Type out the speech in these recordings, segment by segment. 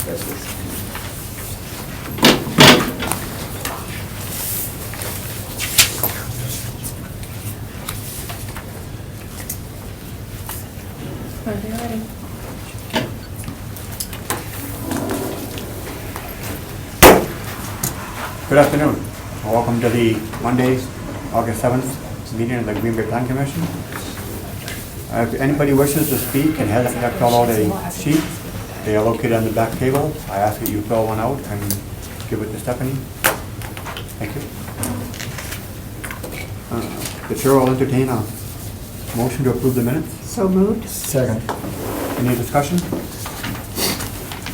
resolution. Are they ready? Good afternoon. Welcome to the Monday, August 7th meeting of the Green Bay Plan Commission. If anybody wishes to speak and hasn't yet filled out a sheet, they are located on the back table. I ask that you fill one out and give it to Stephanie. Thank you. The chair will entertain a motion to approve the minutes. So moved. Second. Any discussion?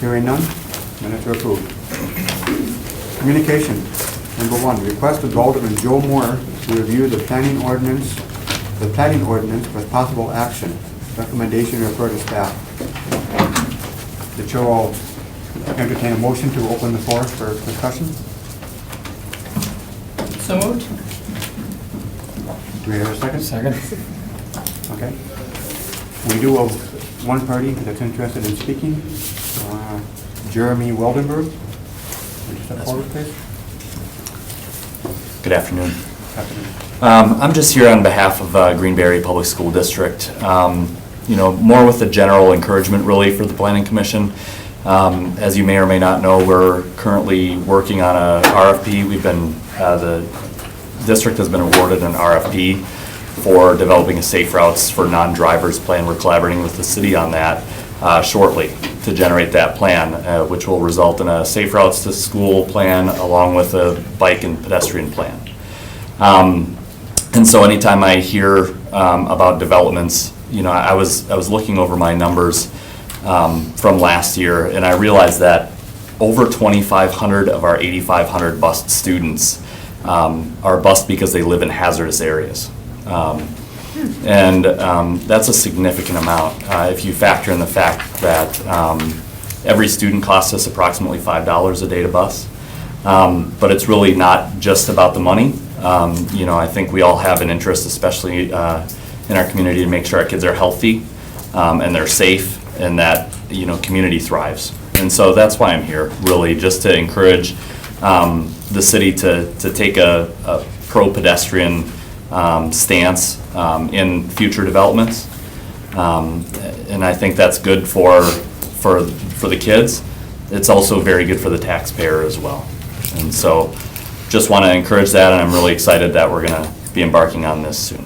Hearing none, minutes are approved. Communication. Number 1, request of Alderman Joe Moore to review the planning ordinance with possible action. Recommendation refer to staff. The chair will entertain a motion to open the floor for discussion. So moved. Do we have a second? Second. Okay. We do have one party that's interested in speaking. Jeremy Weldenberg. Would you step forward, please? Good afternoon. Afternoon. I'm just here on behalf of Greenberry Public School District. More with the general encouragement really for the Planning Commission. As you may or may not know, we're currently working on a RFP. The district has been awarded an RFP for developing a safe routes for non-drivers plan. We're collaborating with the city on that shortly to generate that plan, which will result in a safe routes to school plan along with a bike and pedestrian plan. And so anytime I hear about developments, I was looking over my numbers from last year, and I realized that over 2,500 of our 8,500 bused students are bused because they live in hazardous areas. And that's a significant amount if you factor in the fact that every student costs us approximately $5 a day to bus. But it's really not just about the money. I think we all have an interest, especially in our community, to make sure our kids are healthy and they're safe and that community thrives. And so that's why I'm here, really, just to encourage the city to take a pro-pedestrian stance in future developments. And I think that's good for the kids. It's also very good for the taxpayer as well. And so just want to encourage that, and I'm really excited that we're going to be embarking on this soon.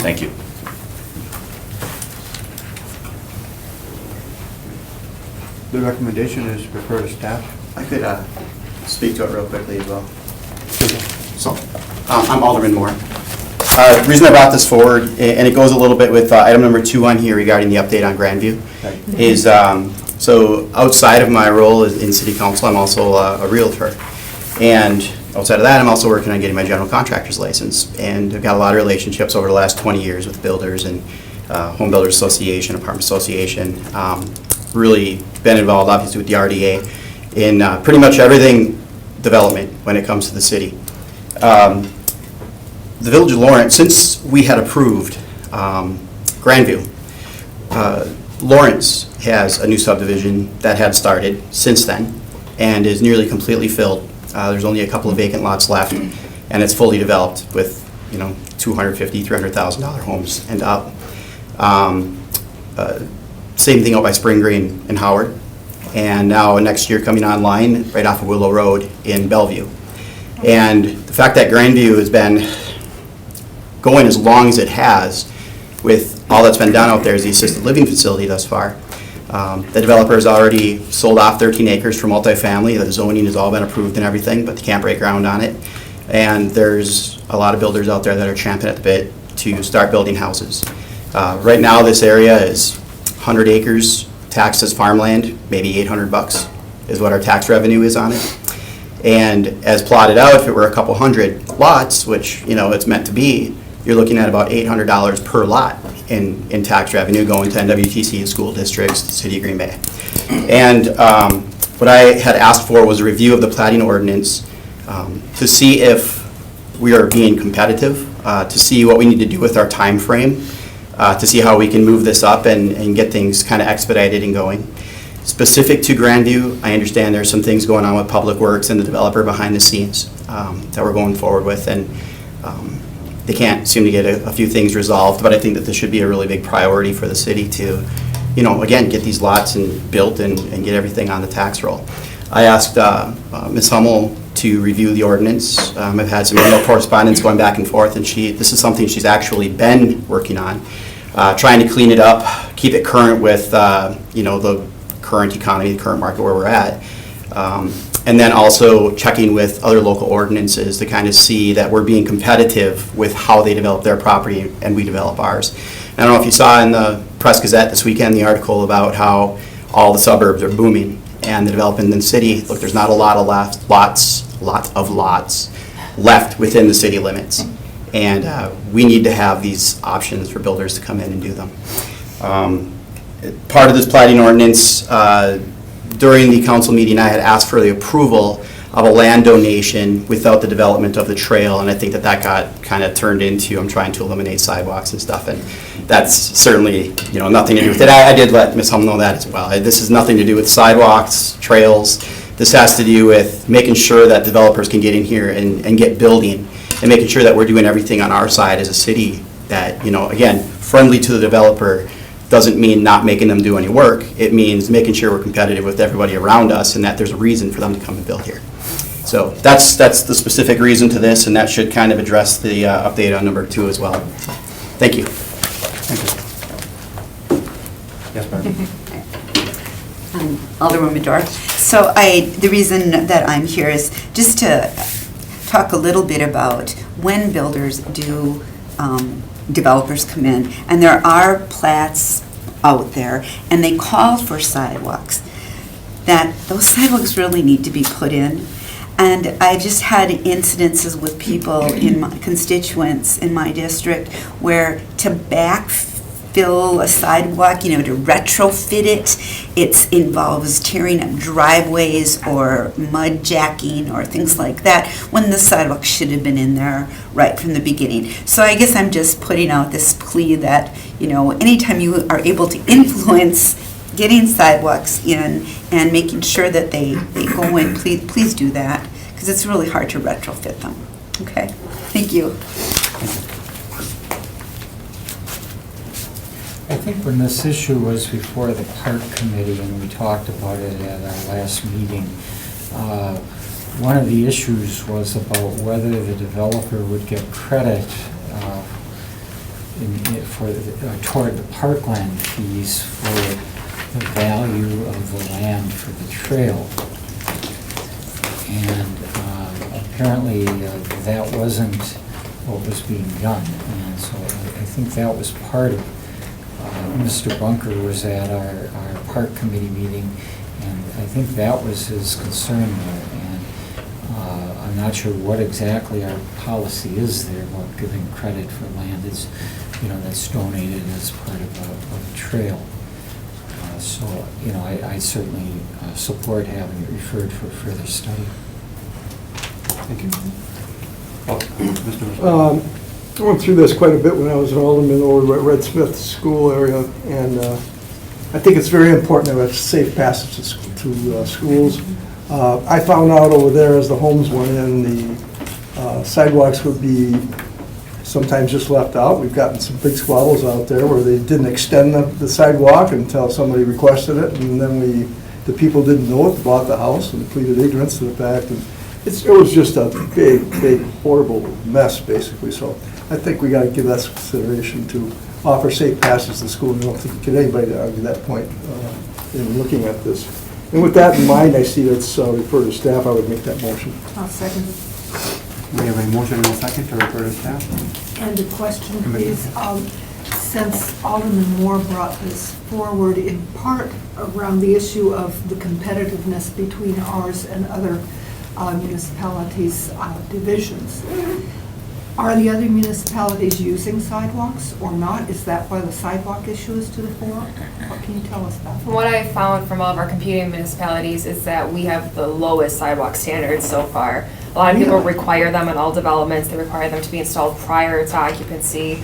Thank you. The recommendation is refer to staff. I could speak to it real quickly as well. So, I'm Alderman Moore. The reason I brought this forward, and it goes a little bit with item number 2 on here regarding the update on Grandview, is so outside of my role in City Council, I'm also a realtor. And outside of that, I'm also working on getting my general contractor's license. And I've got a lot of relationships over the last 20 years with builders and Home Builders Association, Apartment Association. Really been involved, obviously, with the RDA in pretty much everything development when it comes to the city. The Village of Lawrence, since we had approved Grandview, Lawrence has a new subdivision that had started since then and is nearly completely filled. There's only a couple of vacant lots left, and it's fully developed with $250,000, $300,000 homes and up. Same thing out by Spring Green in Howard, and now next year coming online right off of Willow Road in Bellevue. And the fact that Grandview has been going as long as it has with all that's been done out there as the assisted living facility thus far. The developer has already sold off 13 acres for multifamily. The zoning has all been approved and everything, but they can't break ground on it. And there's a lot of builders out there that are champing at the bit to start building houses. Right now, this area is 100 acres taxed as farmland, maybe $800 is what our tax revenue is on it. And as plotted out, if it were a couple hundred lots, which it's meant to be, you're looking at about $800 per lot in tax revenue going to NWTC, school districts, the city of Green Bay. And what I had asked for was a review of the plating ordinance to see if we are being competitive, to see what we need to do with our time frame, to see how we can move this up and get things kind of expedited and going. Specific to Grandview, I understand there's some things going on with Public Works and the developer behind the scenes that we're going forward with, and they can't seem to get a few things resolved, but I think that this should be a really big priority for the city to, again, get these lots and built and get everything on the tax roll. I asked Ms. Hummel to review the ordinance. I've had some email correspondence going back and forth, and this is something she's actually been working on, trying to clean it up, keep it current with, the current economy, the current market where we're at. And then also checking with other local ordinances to kind of see that we're being competitive with how they develop their property and we develop ours. I don't know if you saw in the Press Gazette this weekend the article about how all the suburbs are booming and the development in the city. Look, there's not a lot of lots left within the city limits. And we need to have these options for builders to come in and do them. Part of this plating ordinance, during the council meeting, I had asked for the approval of a land donation without the development of the trail, and I think that got kind of turned into, I'm trying to eliminate sidewalks and stuff, and that's certainly, nothing to do with it. I did let Ms. Hummel know that as well. This has nothing to do with sidewalks, trails. This has to do with making sure that developers can get in here and get building, and making sure that we're doing everything on our side as a city that, again, friendly to the developer. Doesn't mean not making them do any work. It means making sure we're competitive with everybody around us and that there's a reason for them to come and build here. So that's the specific reason to this, and that should kind of address the update on number 2 as well. Thank you. Thank you. Yes, Barb? Alderwoman Dorff. So the reason that I'm here is just to talk a little bit about when builders do developers come in, and there are plats out there, and they call for sidewalks, that those sidewalks really need to be put in. And I just had incidences with people in my constituents in my district where to backfill a sidewalk, to retrofit it involves tearing up driveways or mud jacking or things like that when the sidewalk should have been in there right from the beginning. So I guess I'm just putting out this plea that, anytime you are able to influence getting sidewalks in and making sure that they go in, please do that, because it's really hard to retrofit them. Okay, thank you. I think when this issue was before the park committee and we talked about it at our last meeting, one of the issues was about whether the developer would get credit toward the parkland fees for the value of the land for the trail. And apparently that wasn't what was being done. And so I think that was part of Mr. Bunker was at our park committee meeting, and I think that was his concern there. And I'm not sure what exactly our policy is there about giving credit for land that's donated as part of a trail. So I certainly support having it referred for further study. Thank you. Mr. I went through this quite a bit when I was an alderman over at Red Smith School area, and I think it's very important to have safe passage to schools. I found out over there as the homes went in, the sidewalks would be sometimes just left out. We've gotten some big squabbles out there where they didn't extend the sidewalk until somebody requested it, and then the people didn't know it, bought the house and pleaded ignorance to the fact. And it was just a big, horrible mess, basically. So I think we got to give that some consideration to offer safe passage to school. I don't think you can anybody argue that point in looking at this. And with that in mind, I see that's referred to staff. I would make that motion. I'll second. We have a motion and a second to refer to staff. And a question, please. Since Alderman Moore brought this forward in part around the issue of the competitiveness between ours and other municipalities' divisions, are the other municipalities using sidewalks or not? Is that why the sidewalk issue is to the fore? What can you tell us about that? From what I found from all of our competing municipalities is that we have the lowest sidewalk standards so far. A lot of people require them in all developments. They require them to be installed prior to occupancy.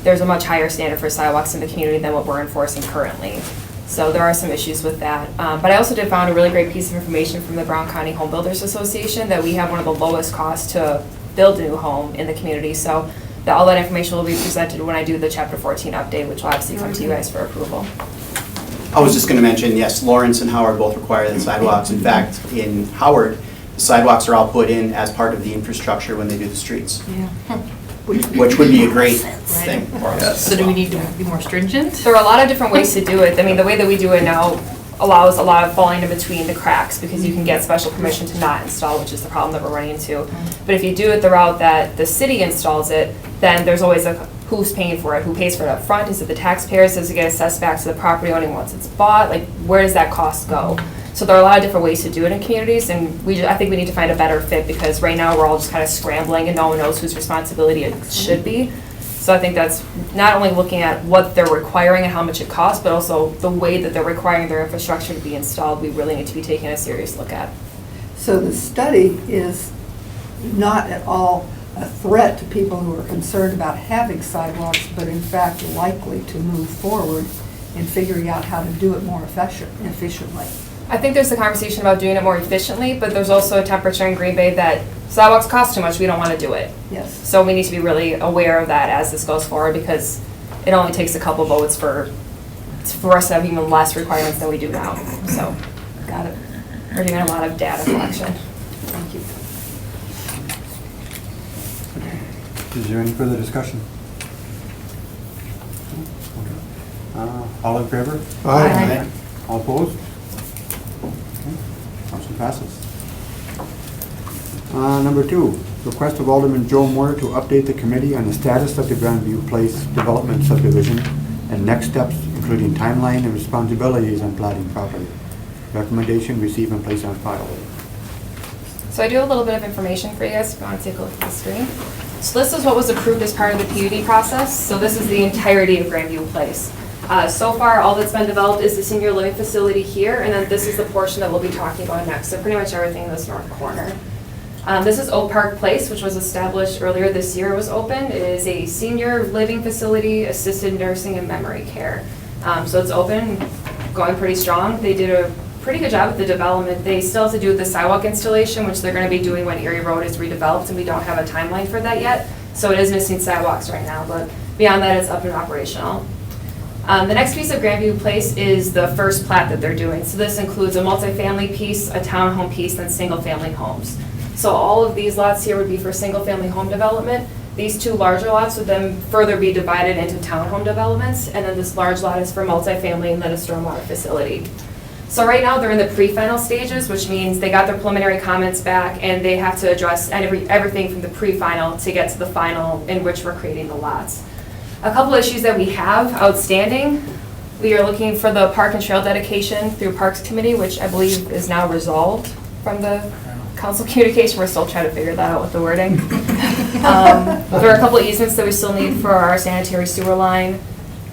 There's a much higher standard for sidewalks in the community than what we're enforcing currently. So there are some issues with that. But I also did find a really great piece of information from the Brown County Home Builders Association that we have one of the lowest costs to build a new home in the community. So all that information will be presented when I do the Chapter 14 update, which will obviously come to you guys for approval. I was just going to mention, yes, Lawrence and Howard both require the sidewalks. In fact, in Howard, the sidewalks are all put in as part of the infrastructure when they do the streets, Yeah. which would be a great thing for us. So do we need to be more stringent? There are a lot of different ways to do it. I mean, the way that we do it now allows a lot of falling in between the cracks because you can get special permission to not install, which is the problem that we're running into. But if you do it the route that the city installs it, then there's always a who's paying for it, who pays for it up front? Is it the taxpayers? Does it get assessed back to the property owner once it's bought? Like, where does that cost go? So there are a lot of different ways to do it in communities, and I think we need to find a better fit because right now we're all just kind of scrambling and no one knows whose responsibility it should be. So I think that's not only looking at what they're requiring and how much it costs, but also the way that they're requiring their infrastructure to be installed, we really need to be taking a serious look at. So the study is not at all a threat to people who are concerned about having sidewalks, but in fact likely to move forward in figuring out how to do it more efficiently. I think there's the conversation about doing it more efficiently, but there's also a temperature in Green Bay that sidewalks cost too much, we don't want to do it. Yes. So we need to be really aware of that as this goes forward because it only takes a couple votes for us to have even less requirements than we do now. So Got it. we're doing a lot of data collection. Thank you. Is there any further discussion? All in favor? Aye. All opposed? Okay, motion passes. Number 2, request of Alderman Joe Moore to update the committee on the status of the Grandview Place development subdivision and next steps, including timeline and responsibilities on platting property. Recommendation, receive and place on file. So I do have a little bit of information for you guys if you want to take a look at the screen. So this is what was approved as part of the PUD process. So this is the entirety of Grandview Place. So far, all that's been developed is the senior living facility here, and then this is the portion that we'll be talking about next. So pretty much everything in this north corner. This is Oak Park Place, which was established earlier this year. It was opened. It is a senior living facility, assisted nursing and memory care. So it's open, going pretty strong. They did a pretty good job with the development. They still have to do the sidewalk installation, which they're going to be doing when Erie Road is redeveloped, and we don't have a timeline for that yet. So it is missing sidewalks right now, but beyond that, it's up and operational. The next piece of Grandview Place is the first plat that they're doing. So this includes a multifamily piece, a townhome piece, and single-family homes. So all of these lots here would be for single-family home development. These two larger lots would then further be divided into townhome developments, and then this large lot is for multifamily and then a stormwater facility. So right now, they're in the pre-final stages, which means they got their preliminary comments back, and they have to address everything from the pre-final to get to the final in which we're creating the lots. A couple issues that we have outstanding. We are looking for the park and trail dedication through Parks Committee, which I believe is now resolved from the council communication. We're still trying to figure that out with the wording. There are a couple easements that we still need for our sanitary sewer line.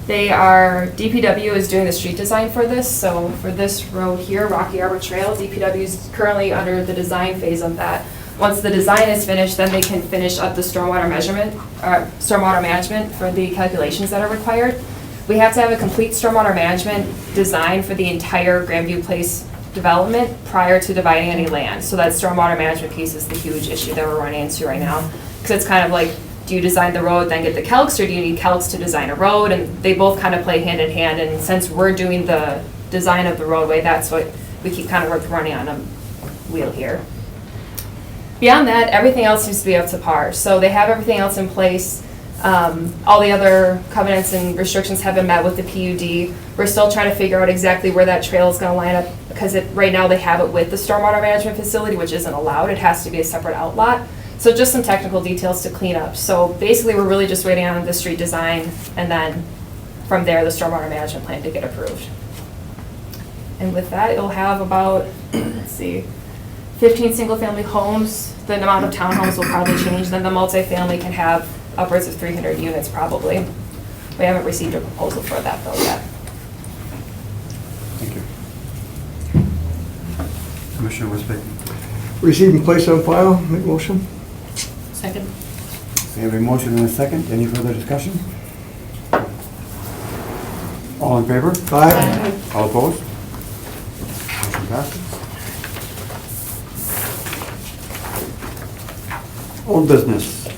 DPW is doing the street design for this, so for this road here, Rocky Arbor Trail, DPW is currently under the design phase of that. Once the design is finished, then they can finish up the stormwater management for the calculations that are required. We have to have a complete stormwater management design for the entire Grandview Place development prior to dividing any land. So that stormwater management piece is the huge issue that we're running into right now. Because it's kind of like, do you design the road, then get the calcs, or do you need calcs to design a road? And they both kind of play hand in hand. And since we're doing the design of the roadway, that's what we keep kind of running on a wheel here. Beyond that, everything else seems to be up to par. So they have everything else in place. All the other covenants and restrictions have been met with the PUD. We're still trying to figure out exactly where that trail is going to line up because right now they have it with the stormwater management facility, which isn't allowed. It has to be a separate outlot. So just some technical details to clean up. So basically, we're really just waiting on the street design, and then from there, the stormwater management plan to get approved. And with that, it'll have about, 15 single-family homes. The amount of townhomes will probably change. Then the multifamily can have upwards of 300 units probably. We haven't received a proposal for that though yet. Thank you. Commissioner Wisbeck. Receive and place on file, make motion? Second. We have a motion and a second. Any further discussion? All in favor? Aye. All opposed? Motion passes. Old business.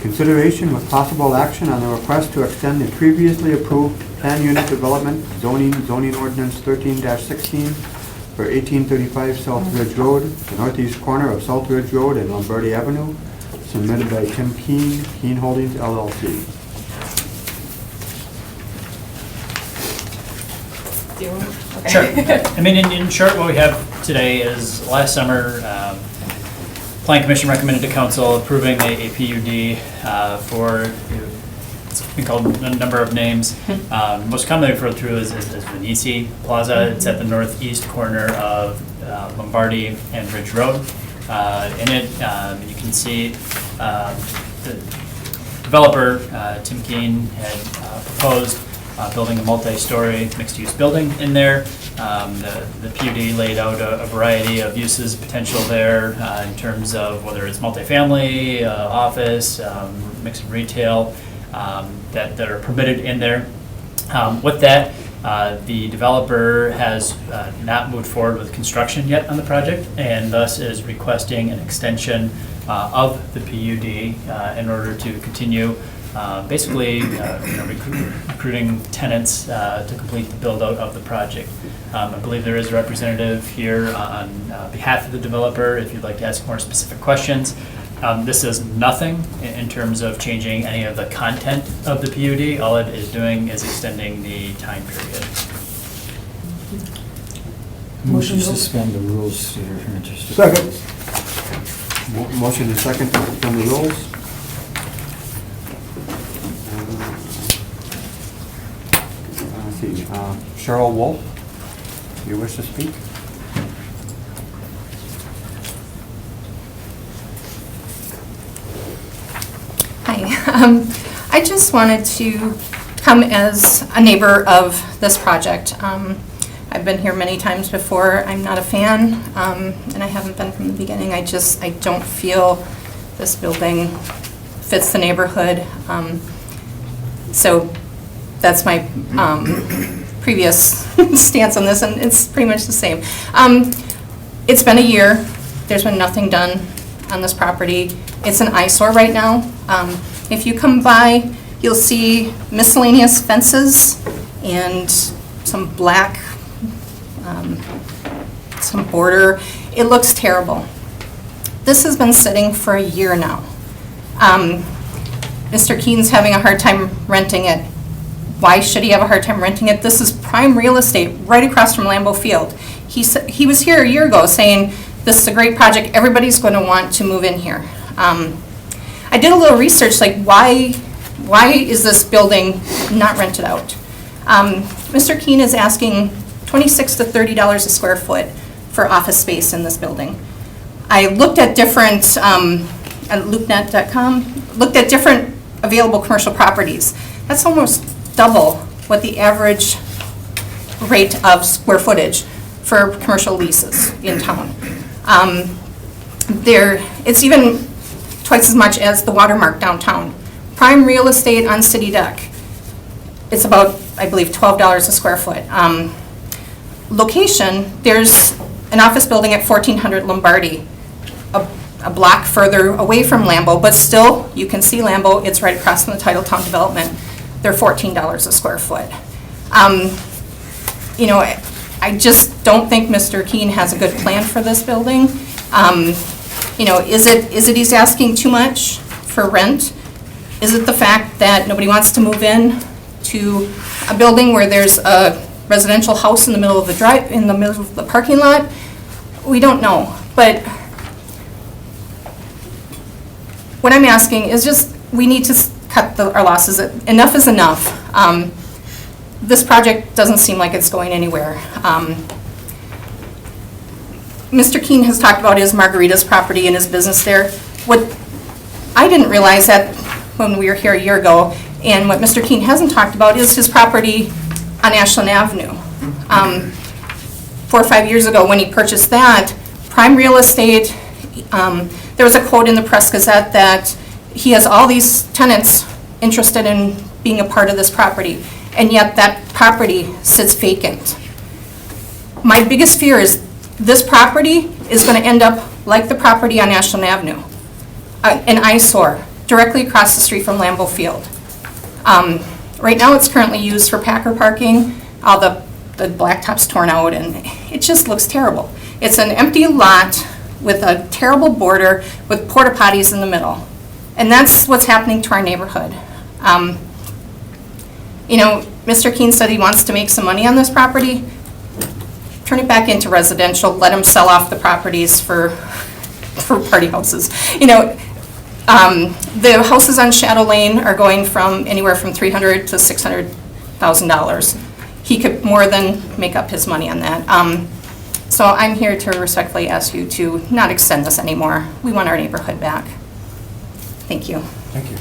Consideration with possible action on the request to extend the previously approved plan unit development zoning ordinance 13-16 for 1835 South Ridge Road, the northeast corner of South Ridge Road and Lombardi Avenue, submitted by Tim Keene, Keene Holdings LLC. Do you want- okay. Sure. I mean, in short, what we have today is last summer, Plan Commission recommended to council approving a PUD for, it's been called a number of names. Most commonly referred to as Venisi Plaza. It's at the northeast corner of Lombardi and Ridge Road. In it, you can see the developer, Tim Keene, had proposed building a multi-story mixed-use building in there. The PUD laid out a variety of uses potential there in terms of whether it's multifamily, office, mixed retail that are permitted in there. With that, the developer has not moved forward with construction yet on the project, and thus is requesting an extension of the PUD in order to continue basically recruiting tenants to complete the build-out of the project. I believe there is a representative here on behalf of the developer if you'd like to ask more specific questions. This is nothing in terms of changing any of the content of the PUD. All it is doing is extending the time period. Motion to suspend the rules if you're interested. Second. Motion and second to suspend the rules. Let's see, Cheryl Wolf, you wish to speak? Hi. I just wanted to come as a neighbor of this project. I've been here many times before. I'm not a fan, and I haven't been from the beginning. I don't feel this building fits the neighborhood. So that's my previous stance on this, and it's pretty much the same. It's been a year. There's been nothing done on this property. It's an eyesore right now. If you come by, you'll see miscellaneous fences and some black, some border. It looks terrible. This has been sitting for a year now. Mr. Keene's having a hard time renting it. Why should he have a hard time renting it? This is prime real estate right across from Lambeau Field. He was here a year ago saying, this is a great project, everybody's going to want to move in here. I did a little research, like why is this building not rented out? Mr. Keene is asking $26 to $30 a square foot for office space in this building. I looked at different, at LoopNet.com, looked at different available commercial properties. That's almost double what the average rate of square footage for commercial leases in town. It's even twice as much as the Watermark downtown. Prime real estate on City Deck. It's about, I believe, $12 a square foot. Location, there's an office building at 1400 Lombardi, a block further away from Lambeau, but still, you can see Lambeau, it's right across from the Titletown development. They're $14 a square foot. I just don't think Mr. Keene has a good plan for this building. Is it he's asking too much for rent? Is it the fact that nobody wants to move in to a building where there's a residential house in the middle of the parking lot? We don't know, but what I'm asking is just, we need to cut our losses. Enough is enough. This project doesn't seem like it's going anywhere. Mr. Keene has talked about his Margaritas property and his business there. What I didn't realize that when we were here a year ago, and what Mr. Keene hasn't talked about is his property on Ashland Avenue. 4 or 5 years ago when he purchased that, prime real estate, there was a quote in the Press Gazette that he has all these tenants interested in being a part of this property. and yet that property sits vacant. My biggest fear is this property is going to end up like the property on Ashland Avenue, an eyesore, directly across the street from Lambeau Field. Right now, it's currently used for Packer parking. All the blacktop's torn out, and it just looks terrible. It's an empty lot with a terrible border with porta potties in the middle. And that's what's happening to our neighborhood. You know, Mr. Keene said he wants to make some money on this property. Turn it back into residential, let him sell off the properties for party houses. You know, the houses on Shadow Lane are going from anywhere from $300,000 to $600,000. He could more than make up his money on that. So I'm here to respectfully ask you to not extend this anymore. We want our neighborhood back. Thank you. Thank you.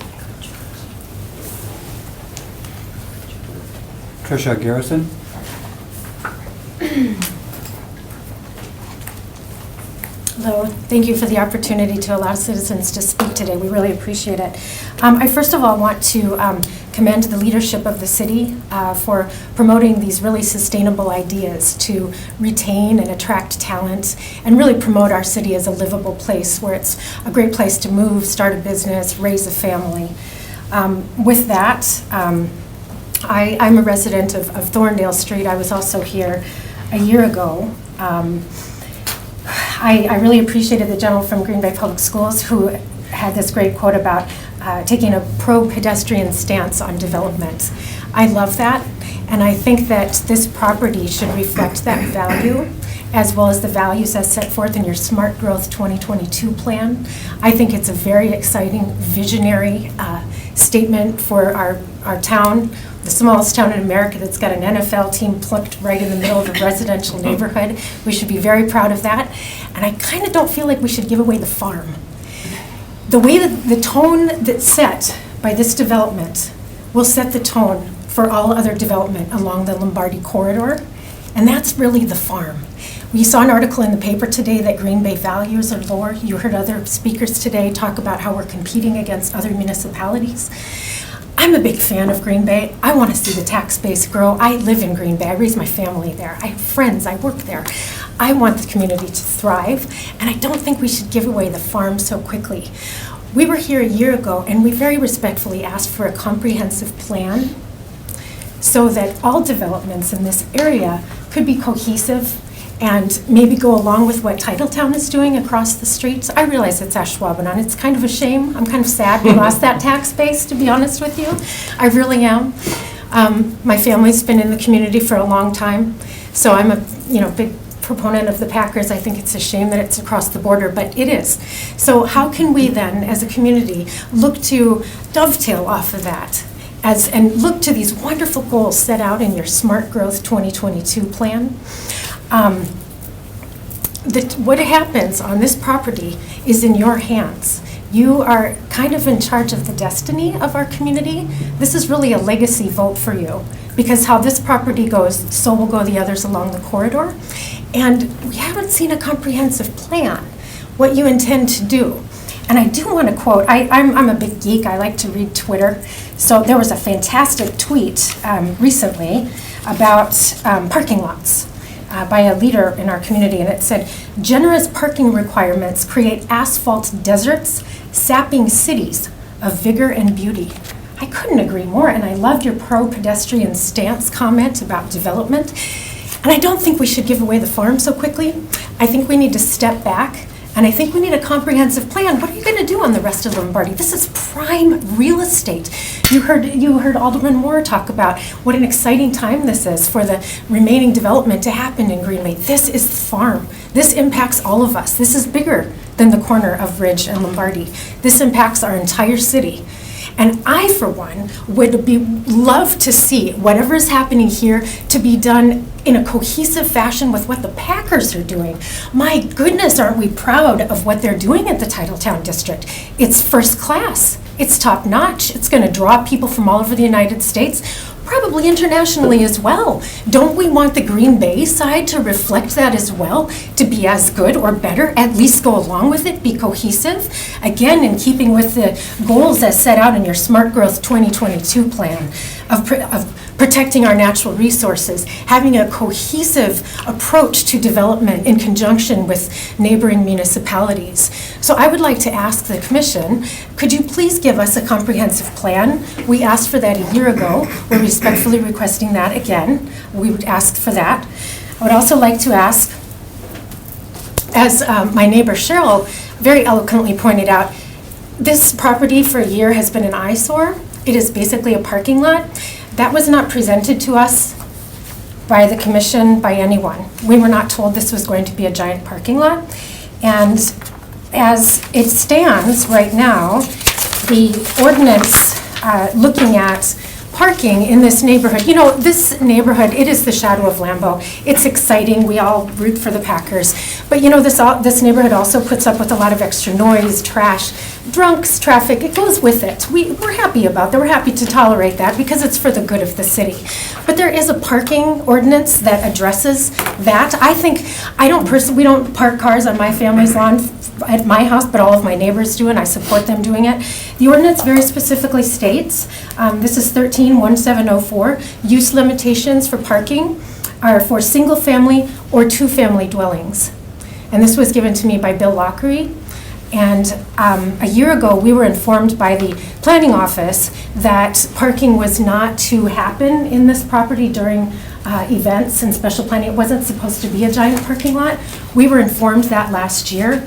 Tricia Garrison? Hello, thank you for the opportunity to allow citizens to speak today. We really appreciate it. I first of all want to commend the leadership of the city for promoting these really sustainable ideas to retain and attract talent and really promote our city as a livable place where it's a great place to move, start a business, raise a family. With that, I'm a resident of Thorndale Street. I was also here a year ago. I really appreciated the gentleman from Green Bay Public Schools who had this great quote about taking a pro-pedestrian stance on development. I love that, and I think that this property should reflect that value as well as the values as set forth in your Smart Growth 2022 plan. I think it's a very exciting, visionary statement for our town, the smallest town in America that's got an NFL team plucked right in the middle of a residential neighborhood. We should be very proud of that. And I kind of don't feel like we should give away the farm. The way that the tone that's set by this development will set the tone for all other development along the Lombardi corridor, and that's really the farm. We saw an article in the paper today that Green Bay values are lower. You heard other speakers today talk about how we're competing against other municipalities. I'm a big fan of Green Bay. I want to see the tax base grow. I live in Green Bay. I raise my family there. I have friends. I work there. I want the community to thrive, and I don't think we should give away the farm so quickly. We were here a year ago, and we very respectfully asked for a comprehensive plan so that all developments in this area could be cohesive and maybe go along with what Titletown is doing across the streets. I realize it's Ashwaubenon. It's kind of a shame. I'm kind of sad we lost that tax base, to be honest with you. I really am. My family's been in the community for a long time, so I'm a big proponent of the Packers. I think it's a shame that it's across the border, but it is. So how can we then, as a community, look to dovetail off of that and look to these wonderful goals set out in your Smart Growth 2022 plan? What happens on this property is in your hands. You are kind of in charge of the destiny of our community. This is really a legacy vote for you, because how this property goes, so will go the others along the corridor. And we haven't seen a comprehensive plan, what you intend to do. And I do want to quote, I'm a big geek, I like to read Twitter. So there was a fantastic tweet recently about parking lots by a leader in our community, and it said, "Generous parking requirements create asphalt deserts, sapping cities of vigor and beauty." I couldn't agree more, and I loved your pro-pedestrian stance comment about development. And I don't think we should give away the farm so quickly. I think we need to step back, and I think we need a comprehensive plan. What are you going to do on the rest of Lombardi? This is prime real estate. You heard Alderman Moore talk about what an exciting time this is for the remaining development to happen in Green Bay. This is the farm. This impacts all of us. This is bigger than the corner of Ridge and Lombardi. This impacts our entire city. And I, for one, would love to see whatever is happening here to be done in a cohesive fashion with what the Packers are doing. My goodness, aren't we proud of what they're doing at the Titletown District? It's first class. It's top notch. It's going to draw people from all over the United States, probably internationally as well. Don't we want the Green Bay side to reflect that as well, to be as good or better, at least go along with it, be cohesive? Again, in keeping with the goals as set out in your Smart Growth 2022 plan of protecting our natural resources, having a cohesive approach to development in conjunction with neighboring municipalities. So I would like to ask the commission, could you please give us a comprehensive plan? We asked for that a year ago. We're respectfully requesting that again. We would ask for that. I would also like to ask, as my neighbor Cheryl very eloquently pointed out, this property for a year has been an eyesore. It is basically a parking lot. That was not presented to us by the commission, by anyone. We were not told this was going to be a giant parking lot. And as it stands right now, the ordinance looking at parking in this neighborhood, you know, this neighborhood, it is the shadow of Lambeau. It's exciting, we all root for the Packers. But you know, this neighborhood also puts up with a lot of extra noise, trash, drunks, traffic, it goes with it. We're happy about that, we're happy to tolerate that because it's for the good of the city. But there is a parking ordinance that addresses that. We don't park cars on my family's lawn at my house, but all of my neighbors do, and I support them doing it. The ordinance very specifically states, this is 13-1704, use limitations for parking are for single-family or two-family dwellings. And this was given to me by Bill Lockery. And a year ago, we were informed by the planning office that parking was not to happen in this property during events and special planning. It wasn't supposed to be a giant parking lot. We were informed that last year.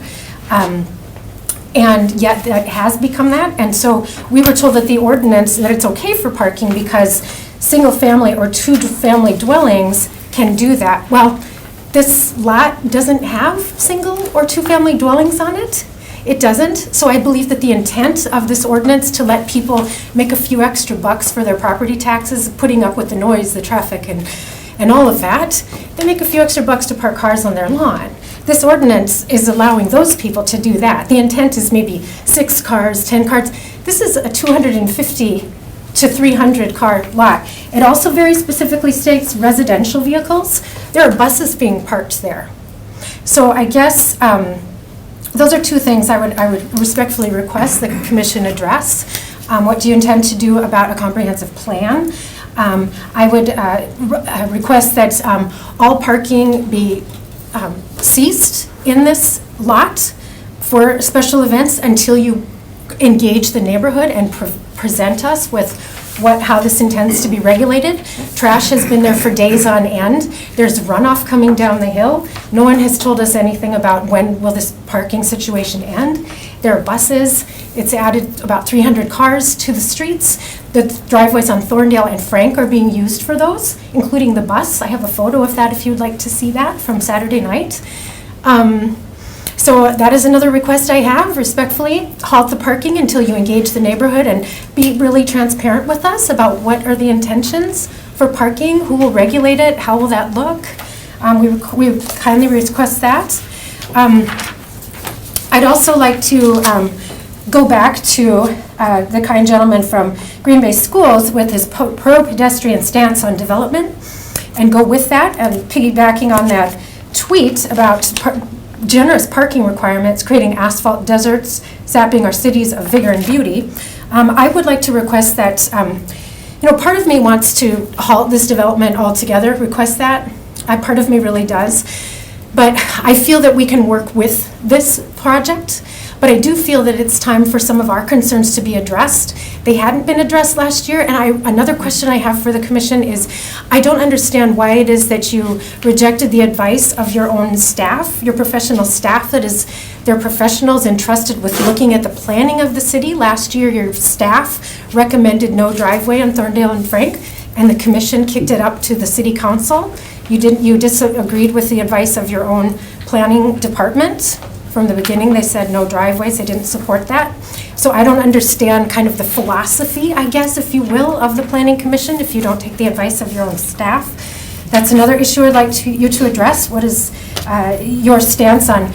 And yet that has become that. And so we were told that the ordinance, that it's okay for parking because single-family or two-family dwellings can do that. Well, this lot doesn't have single or two-family dwellings on it. It doesn't. So I believe that the intent of this ordinance to let people make a few extra bucks for their property taxes, putting up with the noise, the traffic, and all of that, they make a few extra bucks to park cars on their lawn. This ordinance is allowing those people to do that. The intent is maybe 6 cars, 10 cars. This is a 250 to 300 car lot. It also very specifically states residential vehicles. There are buses being parked there. So I guess those are two things I would respectfully request the commission address. What do you intend to do about a comprehensive plan? I would request that all parking be ceased in this lot for special events until you engage the neighborhood and present us with how this intends to be regulated. Trash has been there for days on end. There's runoff coming down the hill. No one has told us anything about when will this parking situation end. There are buses. It's added about 300 cars to the streets. The driveways on Thorndale and Frank are being used for those, including the bus. I have a photo of that if you'd like to see that from Saturday night. So that is another request I have, respectfully. Halt the parking until you engage the neighborhood and be really transparent with us about what are the intentions for parking, who will regulate it, how will that look. We kindly request that. I'd also like to go back to the kind gentleman from Green Bay Schools with his pro-pedestrian stance on development and go with that and piggybacking on that tweet about generous parking requirements, creating asphalt deserts, sapping our cities of vigor and beauty. I would like to request that, part of me wants to halt this development altogether, request that. Part of me really does. But I feel that we can work with this project. But I do feel that it's time for some of our concerns to be addressed. They hadn't been addressed last year, and another question I have for the commission is, I don't understand why it is that you rejected the advice of your own staff, your professional staff, that is, they're professionals entrusted with looking at the planning of the city. Last year, your staff recommended no driveway on Thorndale and Frank, and the commission kicked it up to the city council. You disagreed with the advice of your own planning department. From the beginning, they said no driveways, they didn't support that. So I don't understand kind of the philosophy, I guess, if you will, of the Planning Commission, if you don't take the advice of your own staff. That's another issue I'd like you to address. What is your stance on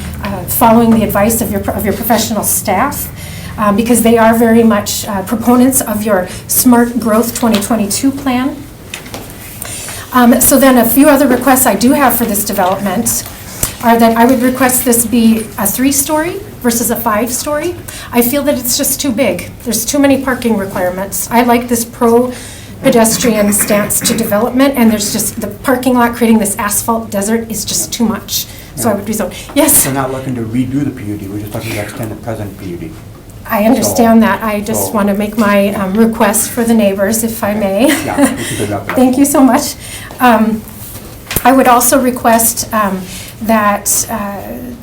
following the advice of your professional staff? Because they are very much proponents of your Smart Growth 2022 plan. So then a few other requests I do have for this development are that I would request this be a 3-story versus a 5-story. I feel that it's just too big. There's too many parking requirements. I like this pedestrian stance to development, and there's just, the parking lot creating this asphalt desert is just too much. So I would rezone. Yes? We're not looking to redo the PUD, we're just looking to extend the present PUD. I understand that. I just so- want to make my request for the neighbors, if I may. Yeah, we can do that. Thank you so much. I would also request that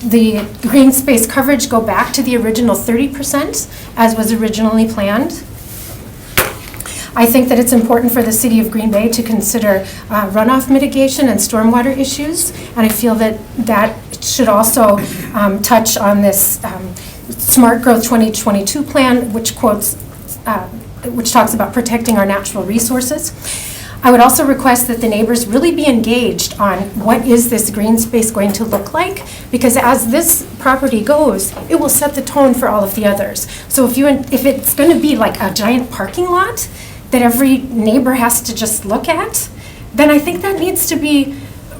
the green space coverage go back to the original 30% as was originally planned. I think that it's important for the city of Green Bay to consider runoff mitigation and stormwater issues, and I feel that that should also touch on this Smart Growth 2022 plan, which quotes, which talks about protecting our natural resources. I would also request that the neighbors really be engaged on what is this green space going to look like, because as this property goes, it will set the tone for all of the others. So if it's going to be like a giant parking lot that every neighbor has to just look at, then I think that needs to be,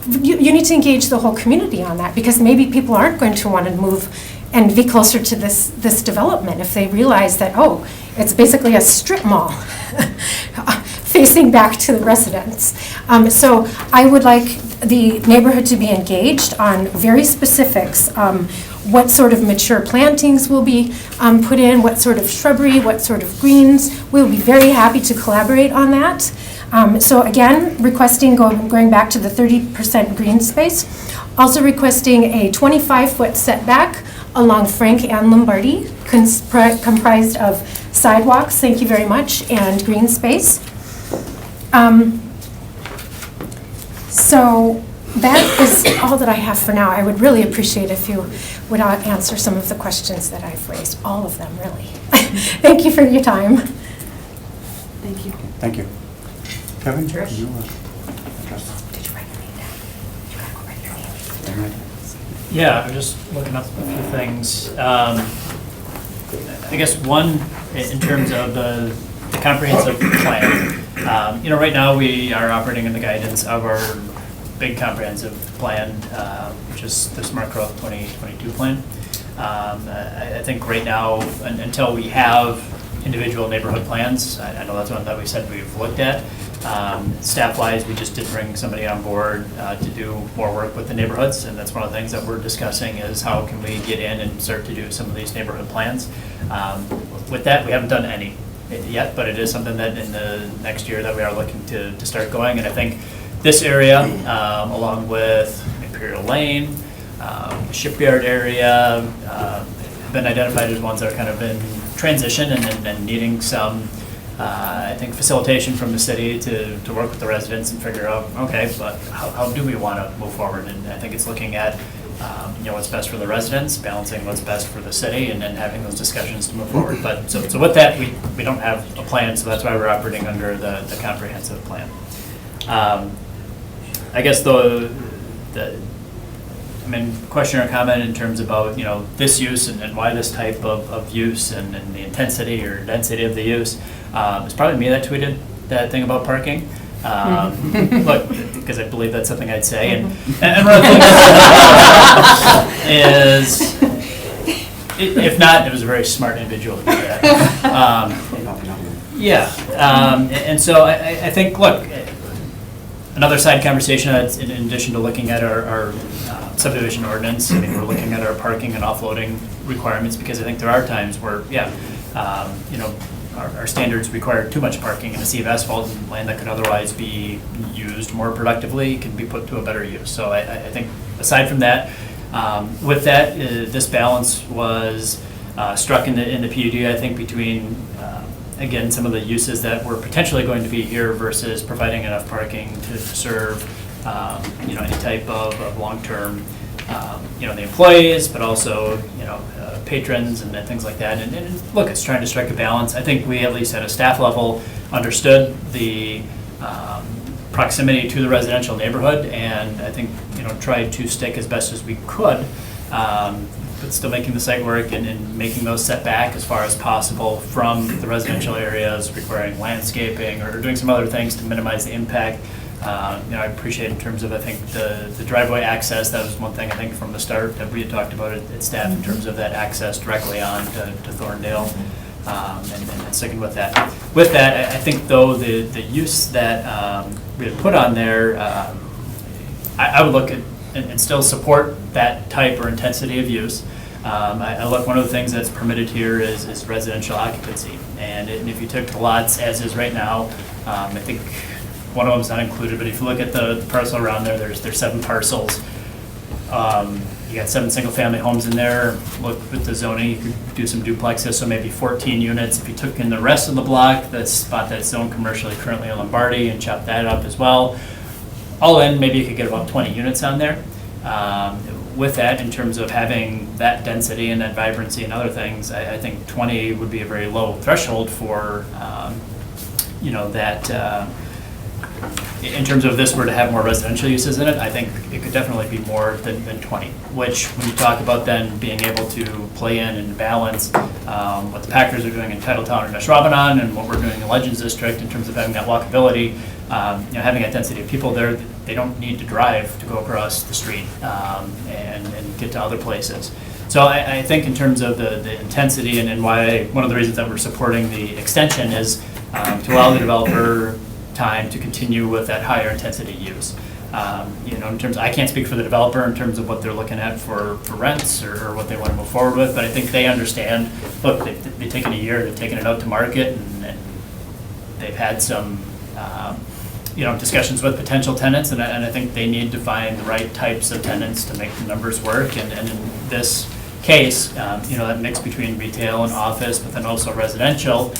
you need to engage the whole community on that, because maybe people aren't going to want to move and be closer to this development if they realize that, oh, it's basically a strip mall facing back to the residents. So I would like the neighborhood to be engaged on very specifics. What sort of mature plantings will be put in, what sort of shrubbery, what sort of greens. We'll be very happy to collaborate on that. So again, requesting going back to the 30% green space. Also requesting a 25-foot setback along Frank and Lombardi, comprised of sidewalks, thank you very much, and green space. So that is all that I have for now. I would really appreciate if you would answer some of the questions that I've raised, all of them, really. Thank you for your time. Thank you. Thank you. Kevin? Trish? You, Did you write your name down? You gotta go write your name. Yeah, I'm just looking up a few things. I guess one, in terms of the comprehensive plan. Right now we are operating in the guidance of our big comprehensive plan, which is the Smart Growth 2022 plan. I think right now, until we have individual neighborhood plans, I know that's one that we said we've looked at. Staff-wise, we just did bring somebody on board to do more work with the neighborhoods, and that's one of the things that we're discussing is how can we get in and start to do some of these neighborhood plans. With that, we haven't done any yet, but it is something that in the next year that we are looking to start going, and I think this area, along with Imperial Lane, Shipyard area, have been identified as ones that are kind of in transition and needing some I think facilitation from the city to work with the residents and figure out, okay, but how do we want to move forward? And I think it's looking at, what's best for the residents, balancing what's best for the city, and then having those discussions to move forward. But so with that, we don't have a plan, so that's why we're operating under the comprehensive plan. I guess question or comment in terms about, this use and why this type of use and the intensity or density of the use. It's probably me that tweeted that thing about parking. Look, because I believe that's something I'd say. And one of the things is, if not, it was a very smart individual to do that. And so I think, look, another side conversation that's in addition to looking at our subdivision ordinance, we're looking at our parking and offloading requirements, because I think there are times where, our standards require too much parking, and a sea of asphalt and land that could otherwise be used more productively can be put to a better use. So I think aside from that, with that, this balance was struck in the PUD, I think, between, again, some of the uses that were potentially going to be here versus providing enough parking to serve, any type of long-term, the employees, but also, patrons and things like that. And look, it's trying to strike a balance. I think we, at least at a staff level, understood the proximity to the residential neighborhood, and I think, tried to stick as best as we could, but still making the site work and making those set back as far as possible from the residential areas, requiring landscaping or doing some other things to minimize the impact. I appreciate in terms of, I think, the driveway access. That was one thing, I think, from the start that we had talked about at staff in terms of that access directly on to Thorndale. and sticking with that. With that, I think though, the use that we had put on there, I would look at and still support that type or intensity of use. I look, one of the things that's permitted here is residential occupancy. And if you took the lots as is right now, I think one of them's not included, but if you look at the parcel around there, there's 7 parcels. You got 7 single-family homes in there. Look with the zoning, you could do some duplexes, so maybe 14 units. If you took in the rest of the block, the spot that's zoned commercially currently in Lombardi, and chop that up as well, all in, maybe you could get about 20 units on there. With that, in terms of having that density and that vibrancy and other things, I think 20 would be a very low threshold for, that, in terms of if this were to have more residential uses in it, I think it could definitely be more than 20, which when you talk about then being able to play in and balance what the Packers are doing in Titletown and Ashwaubenon and what we're doing in Legends District in terms of having that walkability, having that density of people there, they don't need to drive to go across the street and get to other places. So I think in terms of the intensity and why, one of the reasons that we're supporting the extension is to allow the developer time to continue with that higher intensity use. In terms, I can't speak for the developer in terms of what they're looking at for rents or what they want to move forward with, but I think they understand, look, they've taken a year, they've taken it out to market, and they've had some discussions with potential tenants, and I think they need to find the right types of tenants to make the numbers work, and in this case, that mix between retail and office, but then also residential,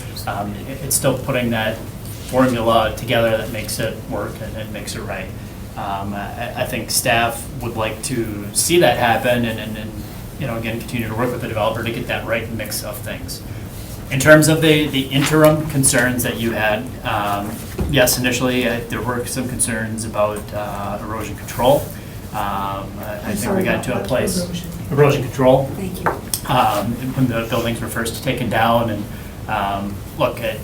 it's still putting that formula together that makes it work and makes it right. I think staff would like to see that happen and again, continue to work with the developer to get that right mix of things. In terms of the interim concerns that you had, yes, initially there were some concerns about erosion control. I think we got to a place, erosion control. Thank you. When the buildings were first taken down, and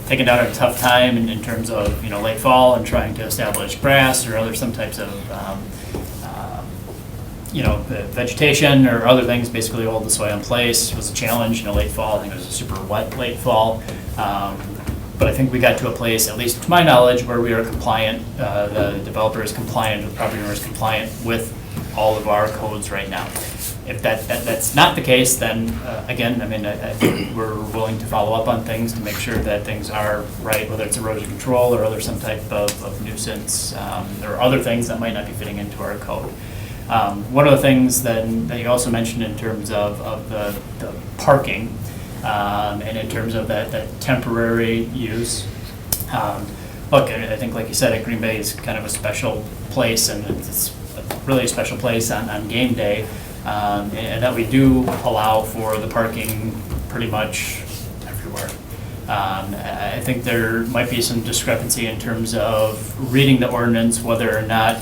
taken down at a tough time in terms of late fall and trying to establish grass or other some types of vegetation or other things, basically hold the soil in place was a challenge. Late fall, I think it was a super wet late fall. But I think we got to a place, at least to my knowledge, where we are compliant, the developer is compliant, the property owner is compliant with all of our codes right now. If that's not the case, then again, I think we're willing to follow up on things to make sure that things are right, whether it's erosion control or some type of nuisance or other things that might not be fitting into our code. One of the things that you also mentioned in terms of the parking and in terms of that temporary use. I think like you said, Green Bay is kind of a special place, and it's really a special place on game day. And that we do allow for the parking pretty much everywhere. I think there might be some discrepancy in terms of reading the ordinance, whether or not,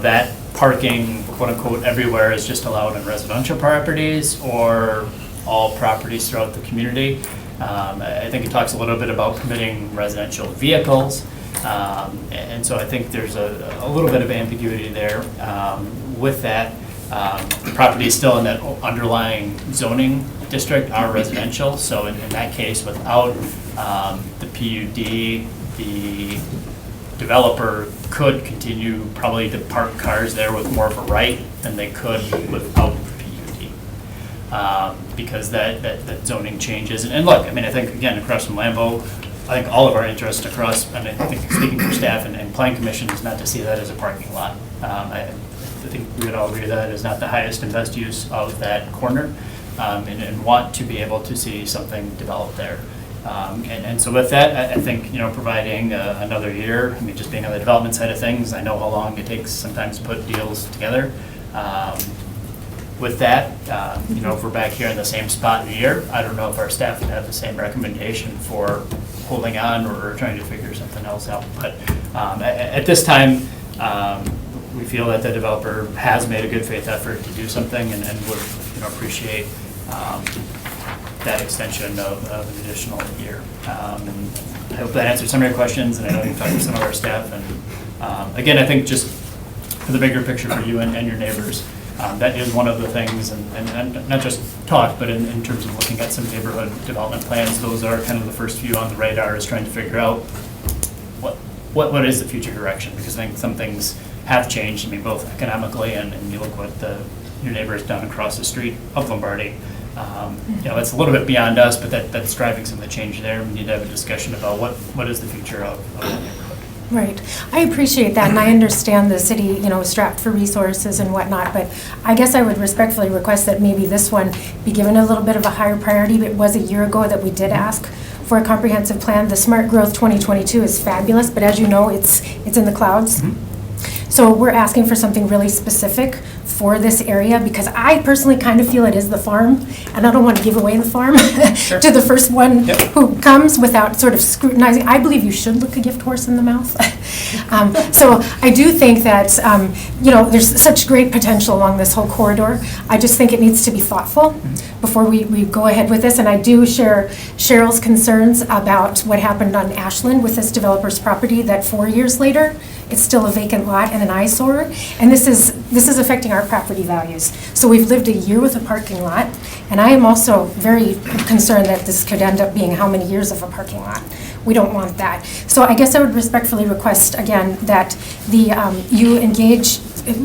that parking, quote unquote, everywhere is just allowed in residential properties or all properties throughout the community. I think it talks a little bit about permitting residential vehicles. And so I think there's a little bit of ambiguity there. With that, properties still in that underlying zoning district are residential. So in that case, without the PUD, the developer could continue probably to park cars there with more of a right than they could without the PUD. Because that zoning changes. And look, I think, again, across from Lambeau, I think all of our interest across, and I think speaking for staff and Plan Commission, is not to see that as a parking lot. I think we would all agree that is not the highest and best use of that corner, and want to be able to see something develop there. And so with that, I think, providing another year, just being on the development side of things, I know how long it takes sometimes to put deals together. With that, if we're back here in the same spot in a year, I don't know if our staff would have the same recommendation for holding on or trying to figure something else out. But at this time, we feel that the developer has made a good faith effort to do something and would appreciate that extension of an additional year. And I hope that answers some of your questions, and I know you've talked to some of our staff. And again, I think just for the bigger picture for you and your neighbors, That is one of the things, and not just talk, but in terms of looking at some neighborhood development plans, those are kind of the first few on the radar, is trying to figure out what is the future direction, because I think some things have changed, I mean, both economically and you look what your neighbors down across the street of Lombardi. It's a little bit beyond us, but that's driving some of the change there. We need to have a discussion about what is the future of the neighborhood. Right. I appreciate that, and I understand the city, strapped for resources and whatnot, but I guess I would respectfully request that maybe this one be given a little bit of a higher priority. It was a year ago that we did ask for a comprehensive plan. The Smart Growth 2022 is fabulous, but as you know, it's in the clouds. So we're asking for something really specific for this area, because I personally kind of feel it is the farm, and I don't want to give away the farm to the first one who comes without sort of scrutinizing. I believe you should look a gift horse in the mouth. So I do think that, there's such great potential along this whole corridor. I just think it needs to be thoughtful before we go ahead with this, and I do share Cheryl's concerns about what happened on Ashland with this developer's property, that 4 years later, it's still a vacant lot and an eyesore, and this is affecting our property values. So we've lived a year with a parking lot, and I am also very concerned that this could end up being how many years of a parking lot. We don't want that. So I guess I would respectfully request, again, that you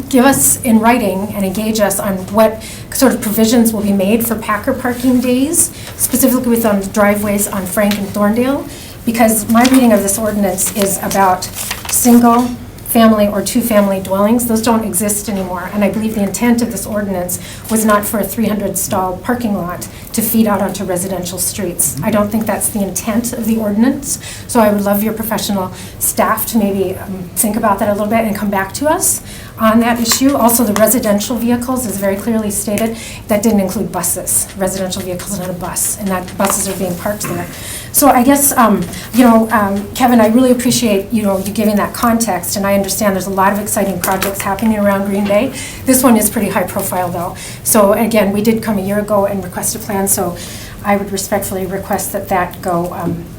give us in writing and engage us on what sort of provisions will be made for Packer parking days, specifically with driveways on Frank and Thorndale, because my reading of this ordinance is about single-family or two-family dwellings. Those don't exist anymore, and I believe the intent of this ordinance was not for a 300-stall parking lot to feed out onto residential streets. I don't think that's the intent of the ordinance, so I would love your professional staff to maybe think about that a little bit and come back to us on that issue. Also, the residential vehicles is very clearly stated. That didn't include buses. Residential vehicles, not a bus, and that buses are being parked there. So I guess, Kevin, I really appreciate, you giving that context, and I understand there's a lot of exciting projects happening around Green Bay. This one is pretty high profile, though. So again, we did come a year ago and request a plan, so I would respectfully request that go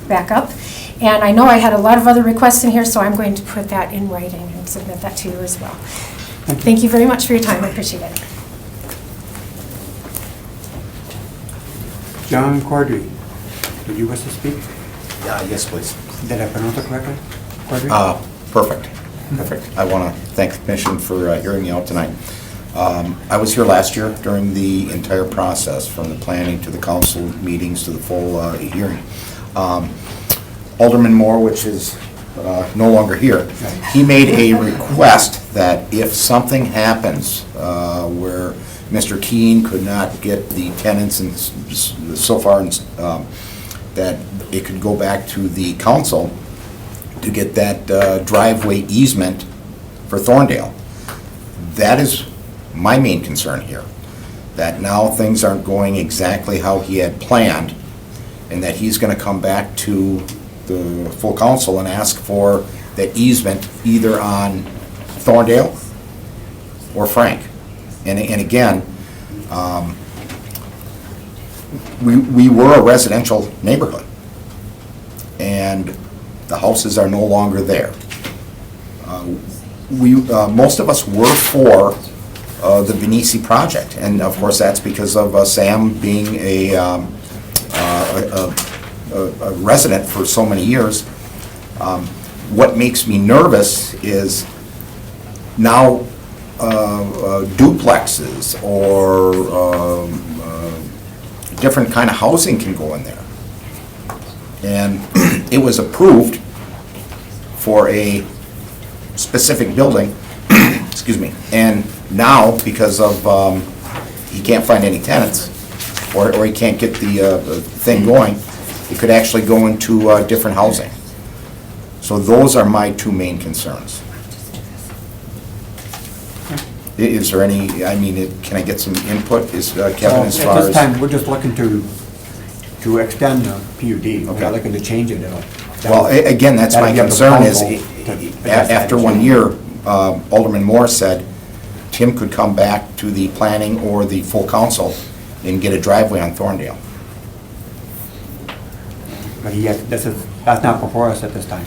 back up. And I know I had a lot of other requests in here, so I'm going to put that in writing and submit that to you as well. Thank you very much for your time. I appreciate it. John Cordry, did you wish to speak? Yes, please. Did I pronounce it correctly? Cordry? Perfect. I want to thank the commission for hearing me out tonight. I was here last year during the entire process, from the planning to the council meetings to the full hearing. Alderman Moore, which is no longer here, he made a request that if something happens where Mr. Keene could not get the tenants and so far that it could go back to the council to get that driveway easement for Thorndale. That is my main concern here, that now things aren't going exactly how he had planned, and that he's going to come back to the full council and ask for that easement either on Thorndale or Frank. And again, we were a residential neighborhood, and the houses are no longer there. Most of us were for the Venisi project, and of course that's because of Sam being a resident for so many years. What makes me nervous is now duplexes or different kind of housing can go in there. And it was approved for a specific building, excuse me, and now because of he can't find any tenants, or he can't get the thing going, it could actually go into different housing. So those are my two main concerns. Is there any, can I get some input, Kevin, as far as? At this time, we're just looking to extend the PUD. We're not looking to change it at all. Well, again, that's my concern is, after 1 year, Alderman Moore said Tim could come back to the planning or the full council and get a driveway on Thorndale. But that's not before us at this time.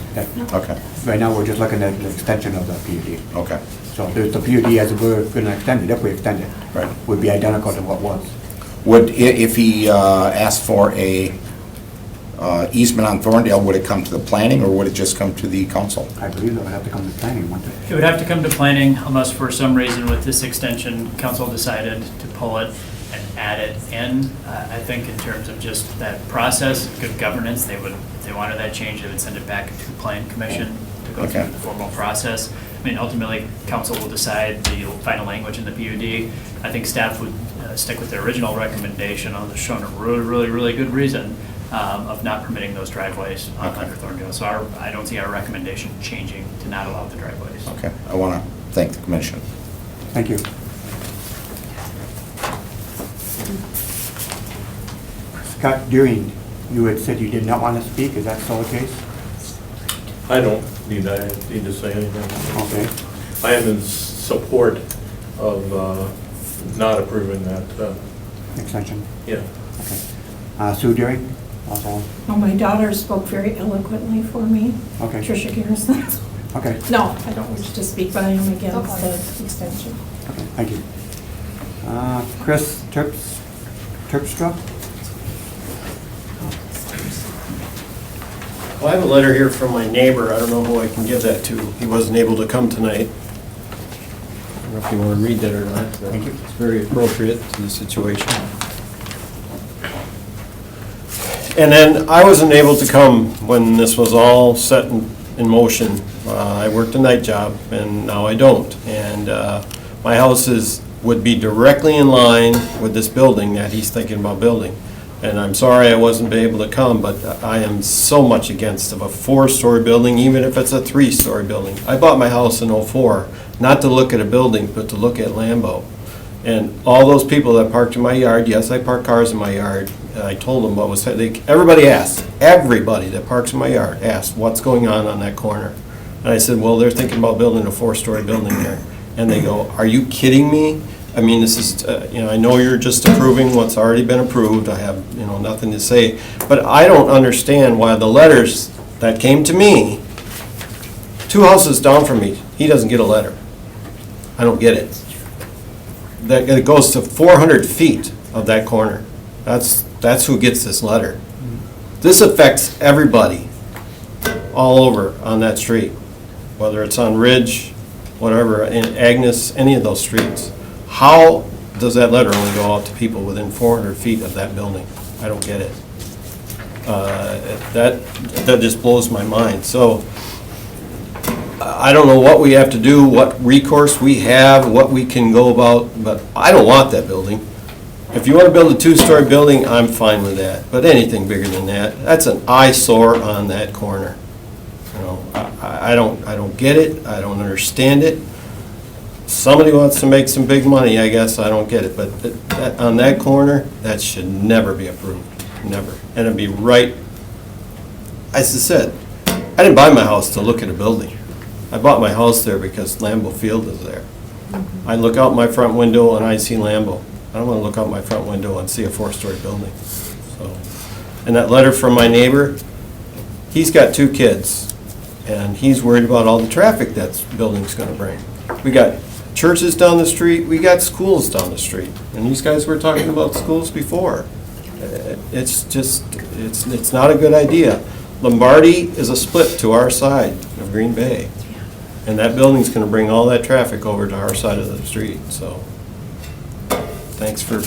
Okay. Right now, we're just looking at the extension of the PUD. Okay. So there's the PUD as we're going to extend it, if we extend it. Right. Would be identical to what was. Would, if he asked for a easement on Thorndale, would it come to the planning, or would it just come to the council? I believe that would have to come to planning, wouldn't it? It would have to come to planning unless for some reason with this extension, council decided to pull it and add it in. I think in terms of just that process, good governance, if they wanted that change, they would send it back to Plan Commission to go through Okay. the formal process. I mean, ultimately, council will decide the final language in the PUD. I think staff would stick with their original recommendation on the shown a really good reason of not permitting those driveways under Thorndale. So I don't see our recommendation changing to not allow the driveways. Okay, I want to thank the commission. Thank you. Scott Deering, you had said you did not want to speak, is that still the case? I don't need to say anything. Okay. I am in support of not approving that. Extension? Yeah. Okay. Sue Deering, also, Well, my daughter spoke very eloquently for me. okay. Tricia Garrison. Okay, No, I don't wish to speak, but I am against the extension. okay, thank you. Chris Terpstra? Well, I have a letter here from my neighbor. I don't know who I can give that to. He wasn't able to come tonight. I don't know if you want to read that or not. Thank you. It's very appropriate to the situation. And then I wasn't able to come when this was all set in motion. I worked a night job, and now I don't. And my house would be directly in line with this building that he's thinking about building. And I'm sorry I wasn't able to come, but I am so much against of a 4-story building, even if it's a 3-story building. I bought my house in '04, not to look at a building, but to look at Lambeau. And all those people that parked in my yard, yes, I park cars in my yard, I told them what was, everybody that parks in my yard asked, what's going on that corner? And I said, well, they're thinking about building a 4-story building there. And they go, are you kidding me? I mean, this is, I know you're just approving what's already been approved. I have, nothing to say. But I don't understand why the letters that came to me, 2 houses down from me, he doesn't get a letter. I don't get it. That it goes to 400 feet of that corner. That's who gets this letter. This affects everybody all over on that street, whether it's on Ridge, whatever, in Agnes, any of those streets. How does that letter only go out to people within 400 feet of that building? I don't get it. That just blows my mind. So I don't know what we have to do, what recourse we have, what we can go about, but I don't want that building. If you want to build a 2-story building, I'm fine with that. But anything bigger than that, that's an eyesore on that corner. I don't get it. I don't understand it. Somebody wants to make some big money, I guess, I don't get it, but on that corner, that should never be approved, never. And it'd be right, as I said, I didn't buy my house to look at a building. I bought my house there because Lambeau Field is there. I look out my front window and I see Lambeau. I don't want to look out my front window and see a 4-story building. So, and that letter from my neighbor, he's got 2 kids, and he's worried about all the traffic that building's going to bring. We got churches down the street, we got schools down the street, and these guys were talking about schools before. It's just, it's not a good idea. Lombardi is a split to our side of Green Bay, and that building's going to bring all that traffic over to our side of the street, so thanks for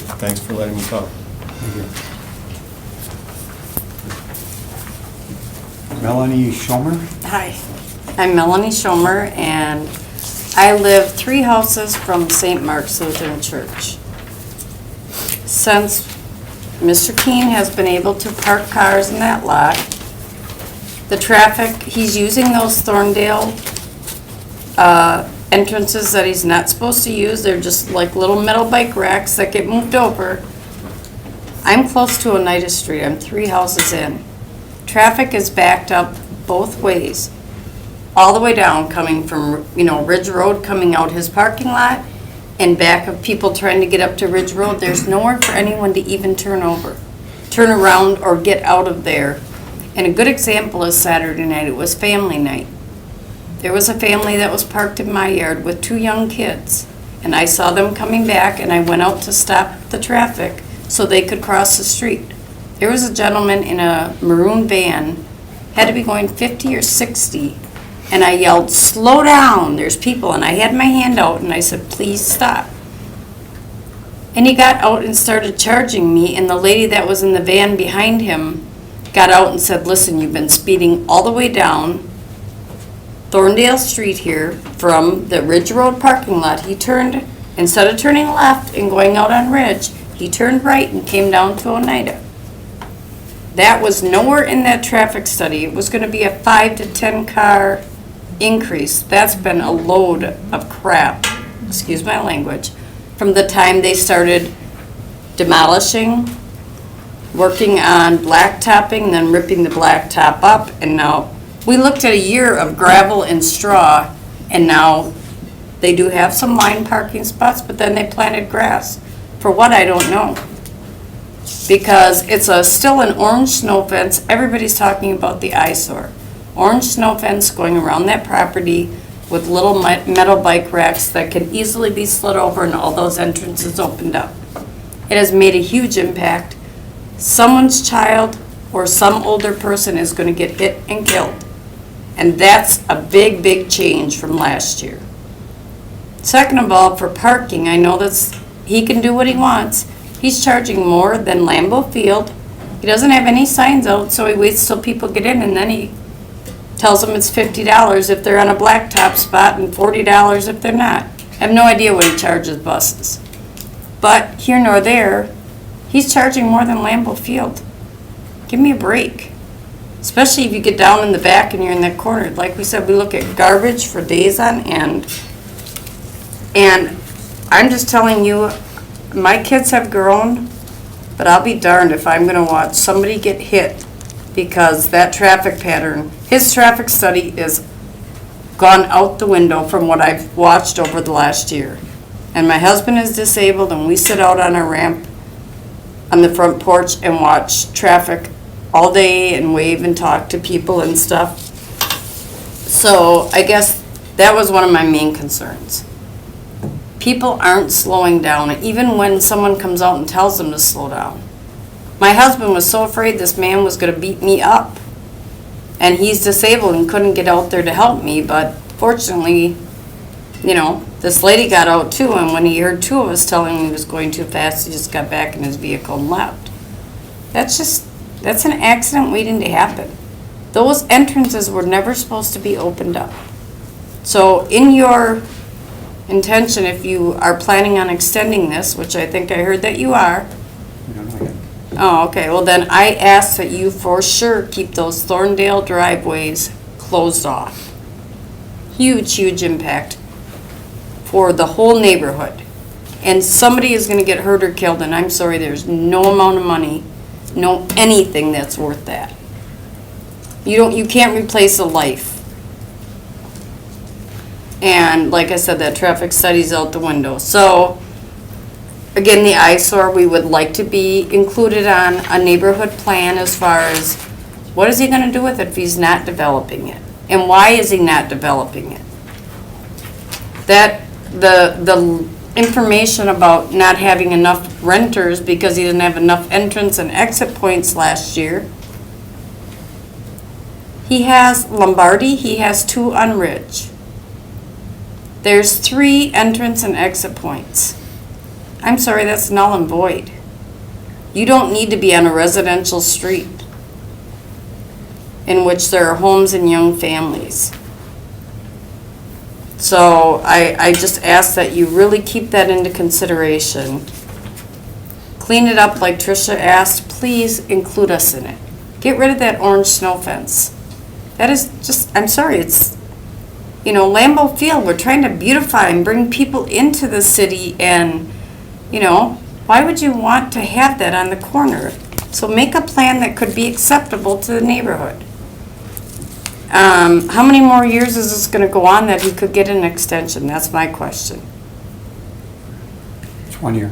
letting me talk. Thank you. Melanie Schomer? Hi, I'm Melanie Schomer, and I live 3 houses from St. Mark's Lutheran Church. Since Mr. Keene has been able to park cars in that lot, the traffic, he's using those Thorndale entrances that he's not supposed to use. They're just like little metal bike racks that get moved over. I'm close to Oneida Street. I'm 3 houses in. Traffic is backed up both ways, all the way down, coming from, Ridge Road, coming out his parking lot, and back of people trying to get up to Ridge Road. There's nowhere for anyone to even turn around, or get out of there. And a good example is Saturday night. It was family night. There was a family that was parked in my yard with 2 young kids, and I saw them coming back, and I went out to stop the traffic so they could cross the street. There was a gentleman in a maroon van, had to be going 50 or 60, and I yelled, "Slow down, there's people," and I had my hand out, and I said, "Please stop." And he got out and started charging me, and the lady that was in the van behind him got out and said, "Listen, you've been speeding all the way down Thorndale Street here from the Ridge Road parking lot." He turned, instead of turning left and going out on Ridge, he turned right and came down to Oneida. That was nowhere in that traffic study. It was going to be a 5 to 10 car increase. That's been a load of crap, excuse my language, from the time they started demolishing, working on blacktopping, then ripping the blacktop up, and now we looked at a year of gravel and straw, and now they do have some line parking spots, but then they planted grass. For what, I don't know. Because it's still an orange snow fence. Everybody's talking about the eyesore. Orange snow fence going around that property with little metal bike racks that can easily be slid over and all those entrances opened up. It has made a huge impact. Someone's child or some older person is going to get hit and killed. And that's a big, big change from last year. Second of all, for parking, I know that he can do what he wants. He's charging more than Lambeau Field. He doesn't have any signs out, so he waits till people get in, and then he tells them it's $50 if they're on a blacktop spot and $40 if they're not. I have no idea what he charges buses. But here nor there, he's charging more than Lambeau Field. Give me a break. Especially if you get down in the back and you're in that corner. Like we said, we look at garbage for days on end. And I'm just telling you, my kids have grown, but I'll be darned if I'm going to watch somebody get hit because that traffic pattern, his traffic study is gone out the window from what I've watched over the last year. And my husband is disabled, and we sit out on our ramp on the front porch and watch traffic all day and wave and talk to people and stuff. So I guess that was one of my main concerns. People aren't slowing down, even when someone comes out and tells them to slow down. My husband was so afraid this man was going to beat me up. And he's disabled and couldn't get out there to help me, but fortunately, you know, this lady got out too, and when he heard 2 of us telling him he was going too fast, he just got back in his vehicle and left. That's an accident waiting to happen. Those entrances were never supposed to be opened up. So in your intention, if you are planning on extending this, which I think I heard that you are. We don't know yet. Oh, okay, well then I ask that you for sure keep those Thorndale driveways closed off. Huge, huge impact for the whole neighborhood. And somebody is gonna get hurt or killed, and I'm sorry, there's no amount of money, no anything that's worth that. You can't replace a life. And like I said, that traffic study's out the window. So, again, the eyesore, we would like to be included on a neighborhood plan as far as what is he gonna do with it if he's not developing it? And why is he not developing it? The information about not having enough renters because he didn't have enough entrance and exit points last year. He has Lombardi, he has 2 on Ridge. There's 3 entrance and exit points. I'm sorry, that's null and void. You don't need to be on a residential street in which there are homes and young families. So I just ask that you really keep that into consideration. Clean it up like Tricia asked. Please include us in it. Get rid of that orange snow fence. That is just, I'm sorry, it's, you know, Lambeau Field, we're trying to beautify and bring people into the city, and, you know, why would you want to have that on the corner? So make a plan that could be acceptable to the neighborhood. How many more years is this going to go on that he could get an extension? That's my question. It's 1 year.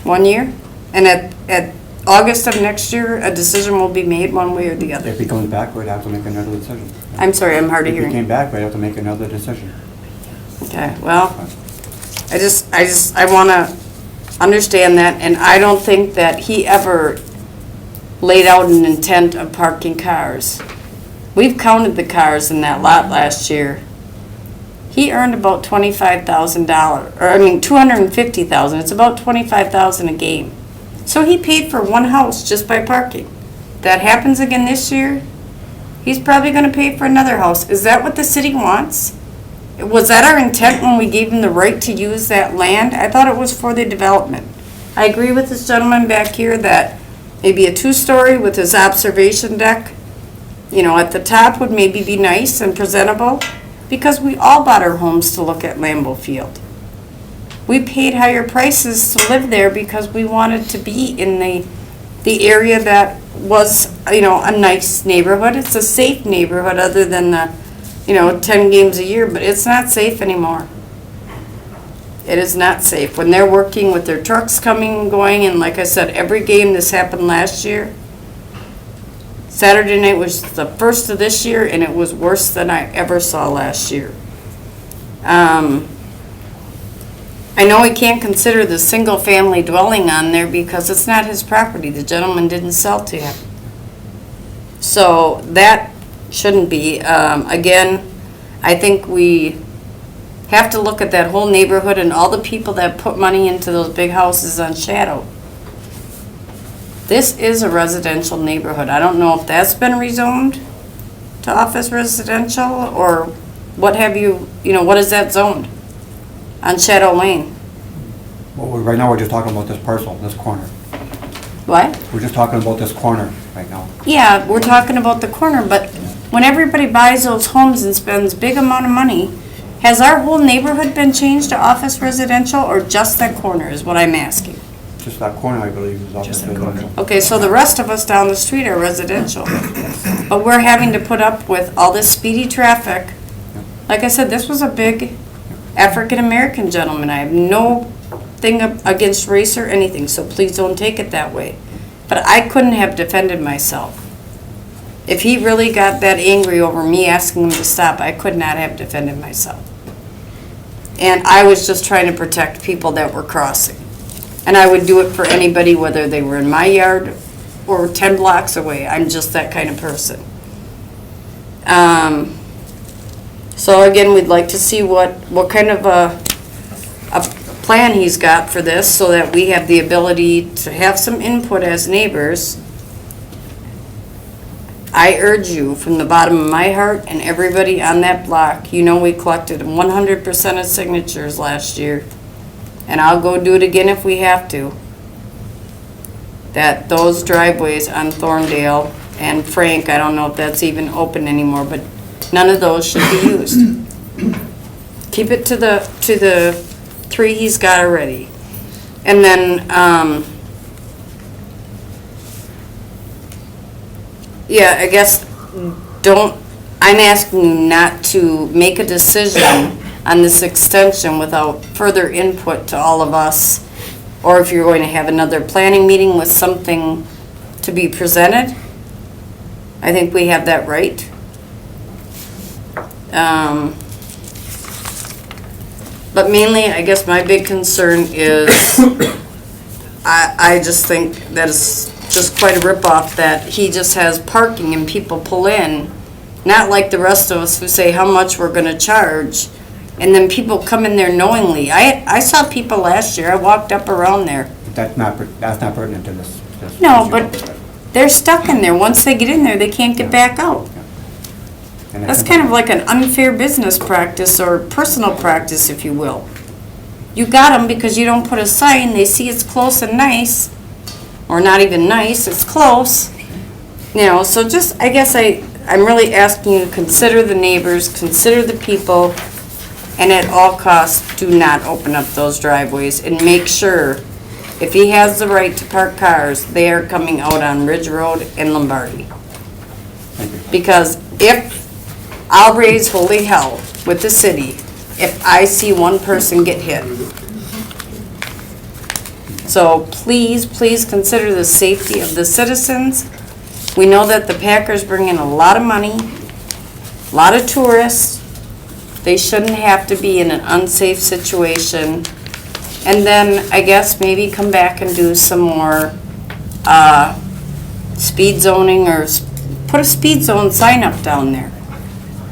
1 year? And at August of next year, a decision will be made one way or the other. If he comes back, we'd have to make another decision. I'm sorry, I'm hard of If he hearing. came back, we'd have to make another decision. Okay, well, I want to understand that, and I don't think that he ever laid out an intent of parking cars. We've counted the cars in that lot last year. He earned about $25,000, or I mean, $250,000. It's about $25,000 a game. So he paid for one house just by parking. That happens again this year, he's probably going to pay for another house. Is that what the city wants? Was that our intent when we gave him the right to use that land? I thought it was for the development. I agree with this gentleman back here that maybe a two-story with his observation deck, you know, at the top would maybe be nice and presentable, because we all bought our homes to look at Lambeau Field. We paid higher prices to live there because we wanted to be in the area that was, you know, a nice neighborhood. It's a safe neighborhood other than the, you know, 10 games a year, but it's not safe anymore. It is not safe. When they're working with their trucks coming and going, and like I said, every game this happened last year, Saturday night was the first of this year, and it was worse than I ever saw last year. I know he can't consider the single-family dwelling on there because it's not his property. The gentleman didn't sell to him. So that shouldn't be. Again, I think we have to look at that whole neighborhood and all the people that put money into those big houses on Shadow. This is a residential neighborhood. I don't know if that's been rezoned to office residential or what have you, what is that zoned on Shadow Lane? Well, right now, we're just talking about this parcel, this corner. What? We're just talking about this corner right now. Yeah, we're talking about the corner, but when everybody buys those homes and spends big amount of money, has our whole neighborhood been changed to office residential or just that corner is what I'm asking? Just that corner, I believe, is office residential. Okay, so the rest of us down the street are residential. But we're having to put up with all this speedy traffic. Like I said, this was a big African-American gentleman. I have no thing against race or anything, so please don't take it that way. But I couldn't have defended myself. If he really got that angry over me asking him to stop, I could not have defended myself. And I was just trying to protect people that were crossing. And I would do it for anybody, whether they were in my yard or 10 blocks away. I'm just that kind of person. So again, we'd like to see what kind of a plan he's got for this so that we have the ability to have some input as neighbors. I urge you from the bottom of my heart and everybody on that block, we collected 100% of signatures last year, and I'll go do it again if we have to, that those driveways on Thorndale and Frank, I don't know if that's even open anymore, but none of those should be used. Keep it to the 3 he's got already. And then, yeah, I guess I'm asking you not to make a decision on this extension without further input to all of us, or if you're going to have another planning meeting with something to be presented. I think we have that right. But mainly, I guess my big concern is I just think that it's just quite a ripoff that he just has parking and people pull in, not like the rest of us who say how much we're gonna charge, and then people come in there knowingly. I saw people last year, I walked up around there. That's not pertinent to this. No, issue. but they're stuck in there. Once they get in there, they can't get back out. And That's kind of like an unfair business practice or personal practice, if you will. You got them because you don't put a sign, they see it's close and nice, or not even nice, it's close. So just, I guess I'm really asking you to consider the neighbors, consider the people, and at all costs, do not open up those driveways, and make sure, if he has the right to park cars, they are coming out on Ridge Road and Lombardi. Because I'll raise holy hell with the city if I see one person get hit. So please, please consider the safety of the citizens. We know that the Packers bring in a lot of money, a lot of tourists. They shouldn't have to be in an unsafe situation. And then I guess maybe come back and do some more speed zoning or put a speed zone sign up down there.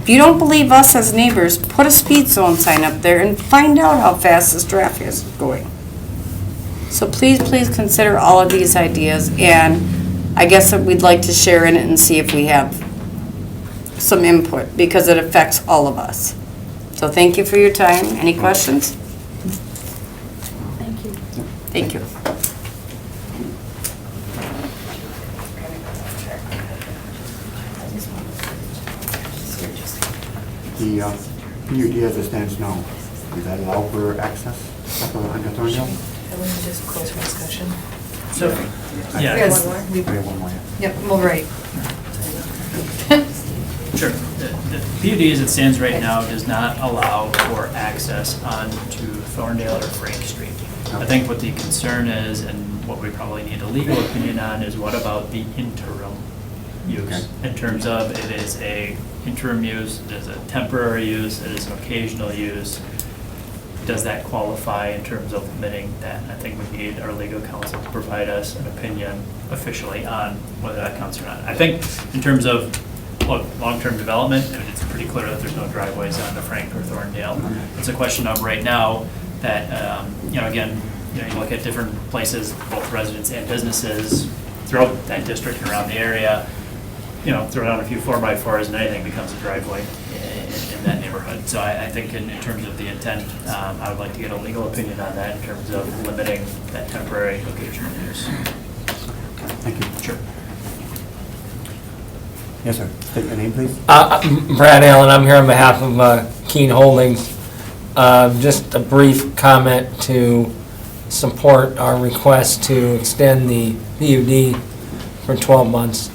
If you don't believe us as neighbors, put a speed zone sign up there and find out how fast this traffic is going. So please, please consider all of these ideas, and I guess that we'd like to share in it and see if we have some input, because it affects all of us. So thank you for your time. Any questions? Thank you. Thank you. The PUD as it stands now, does that allow for access up under Thorndale? And we can just close for discussion. So, We yeah. have one more. We have one more, yeah. Yep, well, right. Sure. The PUD as it stands right now does not allow for access onto Thorndale or Frank Street. I think what the concern is, and what we probably need a legal opinion on, is what about the interim use? In terms of it is a interim use, it is a temporary use, it is an occasional use. Does that qualify in terms of limiting that? And I think we need our legal counsel to provide us an opinion officially on whether that counts or not. I think in terms of, look, long-term development, I mean, it's pretty clear that there's no driveways onto Frank or Thorndale. It's a question of right now that, you know, again, you know, you look at different places, both residents and businesses throughout that district and around the area, you know, throw down a few 4x4s and anything becomes a driveway in that neighborhood. So I think in terms of the intent, I would like to get a legal opinion on that in terms of limiting that temporary occasional use. Thank you. Sure. Yes, sir. State your name, please. Brad Allen, I'm here on behalf of Keene Holdings. Just a brief comment to support our request to extend the PUD for 12 months.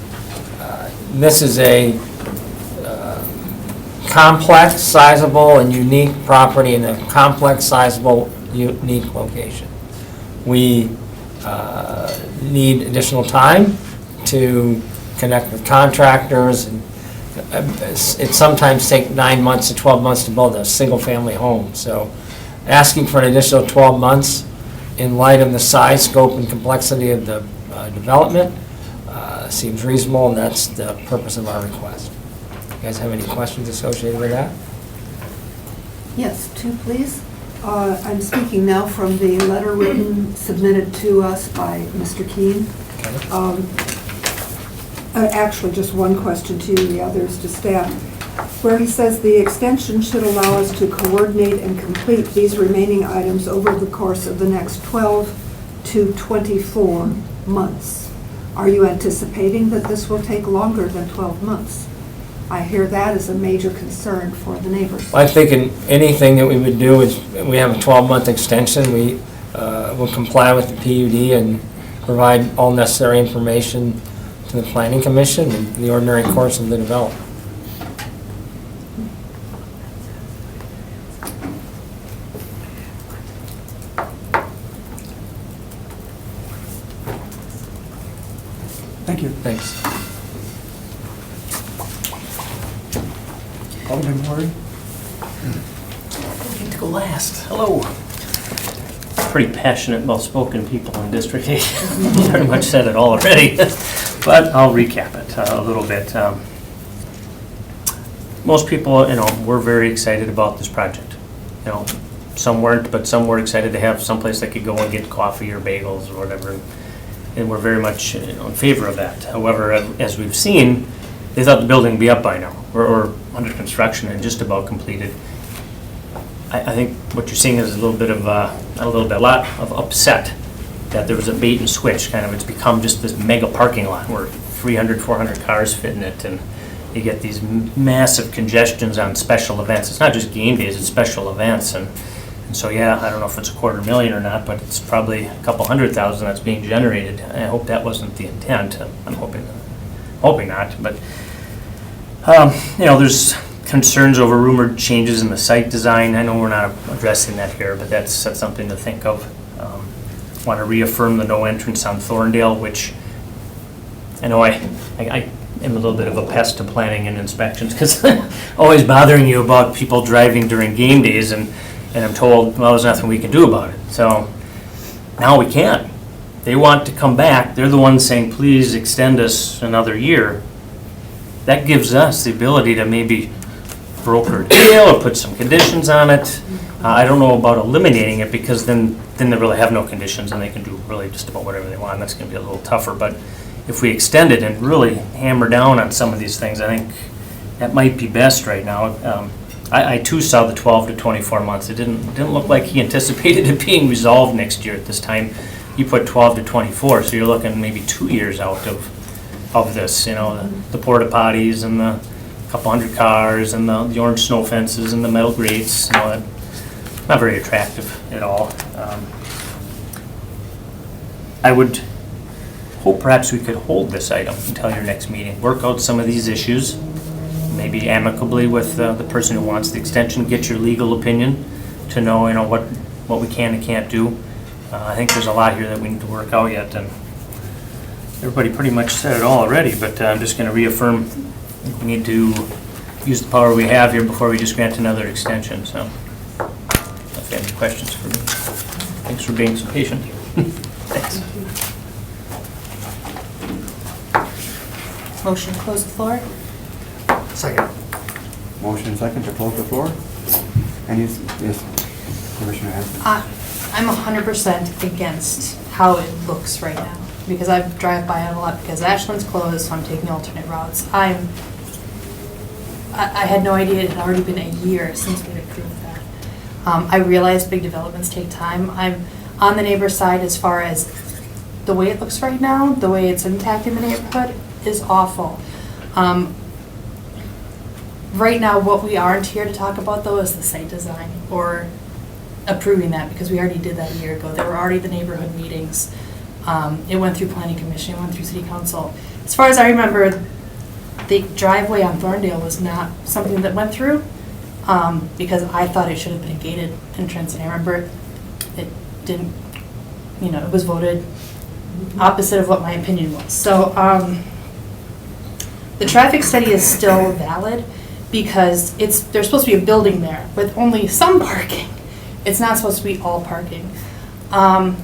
This is a complex, sizable, and unique property in a complex, sizable, unique location. We need additional time to connect with contractors. And it sometimes takes 9 months to 12 months to build a single-family home. So asking for an additional 12 months in light of the size, scope, and complexity of the development seems reasonable, and that's the purpose of our request. You guys have any questions associated with that? Yes, two, please. I'm speaking now from the letter written, submitted to us by Mr. Keene. Actually, just one question to you, the others to staff, where he says the extension should allow us to coordinate and complete these remaining items over the course of the next 12 to 24 months. Are you anticipating that this will take longer than 12 months? I hear that as a major concern for the neighbors. I think in anything that we would do is, we have a 12-month extension, we will comply with the PUD and provide all necessary information to the Planning Commission in the ordinary course of the development. Thank you. Thanks. Alderman Ward? I get to go last. Hello. Pretty passionate, well-spoken people in District 8. Pretty much said it all already, but I'll recap it a little bit. Most people, you know, we're very excited about this project. You know, some weren't, but some were excited to have someplace they could go and get coffee or bagels or whatever. And we're very much in favor of that. However, as we've seen, they thought the building would be up by now, or under construction and just about completed. I think what you're seeing is a little bit of, a lot of upset that there was a bait and switch, kind of. It's become just this mega parking lot where 300, 400 cars fit in it, and you get these massive congestions on special events. It's not just game days, it's special events. And so, yeah, I don't know if it's $250,000 or not, but it's probably a couple $100,000 that's being generated. I hope that wasn't the intent. I'm hoping not, but you know, there's concerns over rumored changes in the site design. I know we're not addressing that here, but that's something to think of. want to reaffirm the no entrance on Thorndale, which I know I am a little bit of a pest to planning and inspections because always bothering you about people driving during game days, and I'm told, well, there's nothing we can do about it. So now we can. They want to come back. They're the ones saying, please extend us another year. That gives us the ability to maybe broker a deal or put some conditions on it. I don't know about eliminating it because then they really have no conditions and they can do really just about whatever they want. That's going to be a little tougher. But if we extend it and really hammer down on some of these things, I think that might be best right now. I too saw the 12 to 24 months. It didn't look like he anticipated it being resolved next year at this time. He put 12 to 24, so you're looking maybe 2 years out of this. You know, the porta potties and the couple hundred cars and the orange snow fences and the metal grates. You know, not very attractive at all. I would hope perhaps we could hold this item until your next meeting. Work out some of these issues, maybe amicably with the person who wants the extension. Get your legal opinion to know, what we can and can't do. I think there's a lot here that we need to work out yet, and everybody pretty much said it all already, but I'm just going to reaffirm we need to use the power we have here before we just grant another extension. So if you have any questions for me, thanks for being so patient. Thanks. Motion to close the floor? Second. Motion second to close the floor. Yes, Commissioner Hanson. I'm 100% against how it looks right now, because I drive by it a lot because Ashland's closed, so I'm taking alternate routes. I had no idea it had already been a year since we approved that. I realize big developments take time. I'm on the neighbor's side as far as the way it looks right now, the way it's impacting the neighborhood is awful. Right now, what we aren't here to talk about, though, is the site design or approving that, because we already did that a year ago. There were already the neighborhood meetings. It went through planning commission, it went through city council. As far as I remember, the driveway on Thorndale was not something that went through, because I thought it should have been a gated entrance, and I remember it didn't, it was voted opposite of what my opinion was. So the traffic study is still valid because there's supposed to be a building there with only some parking. It's not supposed to be all parking. I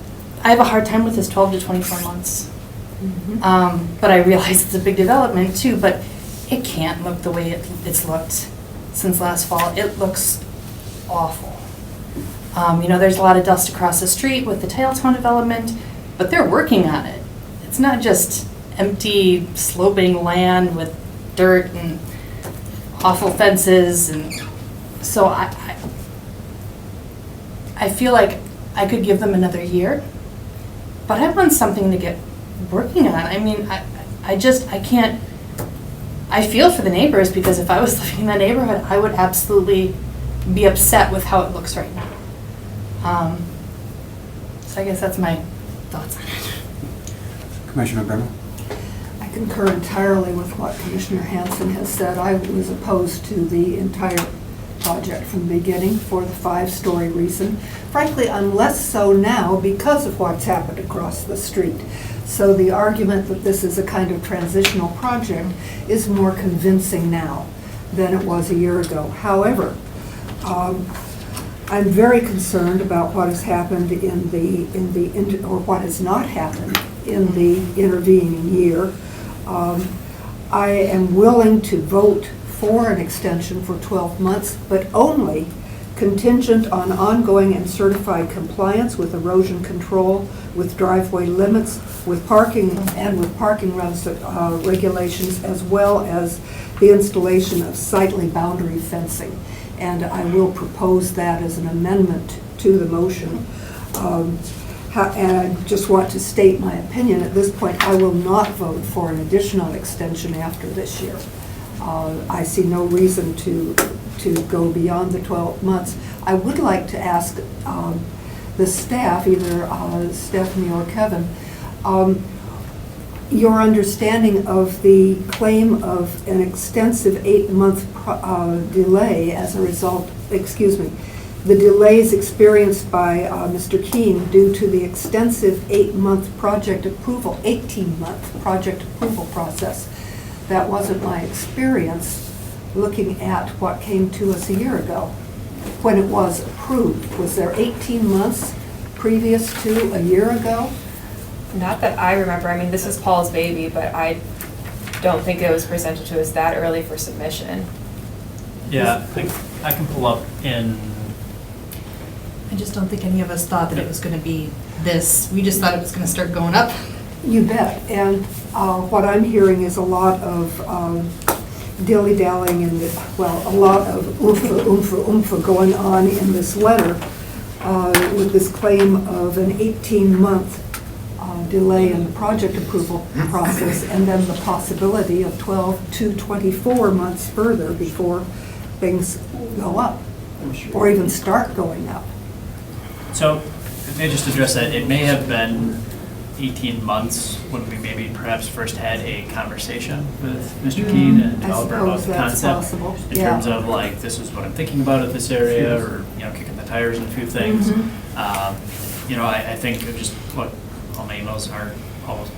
have a hard time with this 12 to 24 months. But I realize it's a big development too, but it can't look the way it's looked since last fall. It looks awful. There's a lot of dust across the street with the Tailtown development, but they're working on it. It's not just empty sloping land with dirt and awful fences, and so I feel like I could give them another year, but I want something to get working on. I mean, I can't, I feel for the neighbors, because if I was living in that neighborhood, I would absolutely be upset with how it looks right now. So I guess that's my thoughts on it. Commissioner Brennan. I concur entirely with what Commissioner Hanson has said. I was opposed to the entire project from the beginning for the 5-story reason. Frankly, I'm less so now because of what's happened across the street. So the argument that this is a kind of transitional project is more convincing now than it was a year ago. However, I'm very concerned about what has happened or what has not happened in the intervening year. I am willing to vote for an extension for 12 months, but only contingent on ongoing and certified compliance with erosion control, with driveway limits, with parking regulations, as well as the installation of sightly boundary fencing. And I will propose that as an amendment to the motion. And I just want to state my opinion. At this point, I will not vote for an additional extension after this year. I see no reason to go beyond the 12 months. I would like to ask the staff, either Stephanie or Kevin, your understanding of the claim of an extensive 8-month delay as a result, the delays experienced by Mr. Keene due to the extensive 18-month project approval process. That wasn't my experience looking at what came to us a year ago when it was approved. Was there 18 months previous to a year ago? Not that I remember. I mean, this is Paul's baby, but I don't think it was presented to us that early for submission. Yeah, I can pull up in, I just don't think any of us thought that it was gonna be this. We just thought it was gonna start going up. You bet. And what I'm hearing is a lot of dilly-dallying and, a lot of oomfa going on in this letter with this claim of an 18-month delay in the project approval process, and then the possibility of 12 to 24 months further before things go up, or even start going up. so, let me just address that. It may have been 18 months when we maybe perhaps first had a conversation with Mr. Keene and I developer about suppose the that's concept. possible, In yeah. terms of like, this is what I'm thinking about at this area, or, kicking the tires on a few things. I think just, look, all my emails aren't almost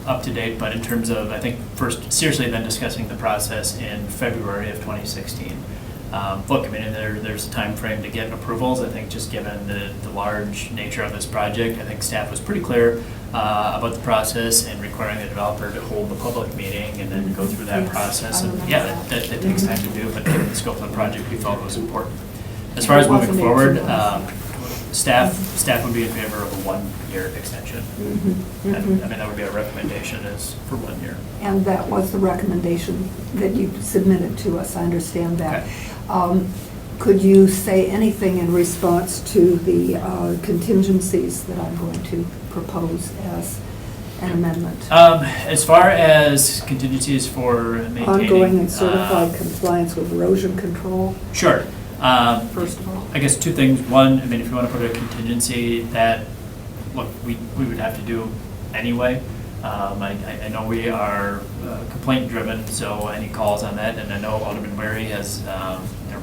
up to date, but in terms of, I think, first seriously then discussing the process in February of 2016. Look, I mean, there's a time frame to get approvals. I think just given the large nature of this project, I think staff was pretty clear about the process and requiring the developer to hold the public meeting and then go through that process. And yeah, that takes time to do, but given the scope of the project, we felt it was important. As far as moving forward, staff would be in favor of a 1-year extension. And, I mean, that would be our recommendation is for 1 year. And that was the recommendation that you submitted to us, I understand that. Could you say anything in response to the contingencies that I'm going to propose as an amendment? As far as contingencies for maintaining. Ongoing and certified compliance with erosion control? Sure. First of all. I guess two things. One, I mean, if you want to put a contingency that, look, we would have to do anyway. I know we are complaint driven, so any calls on that, and I know Alderman Wary has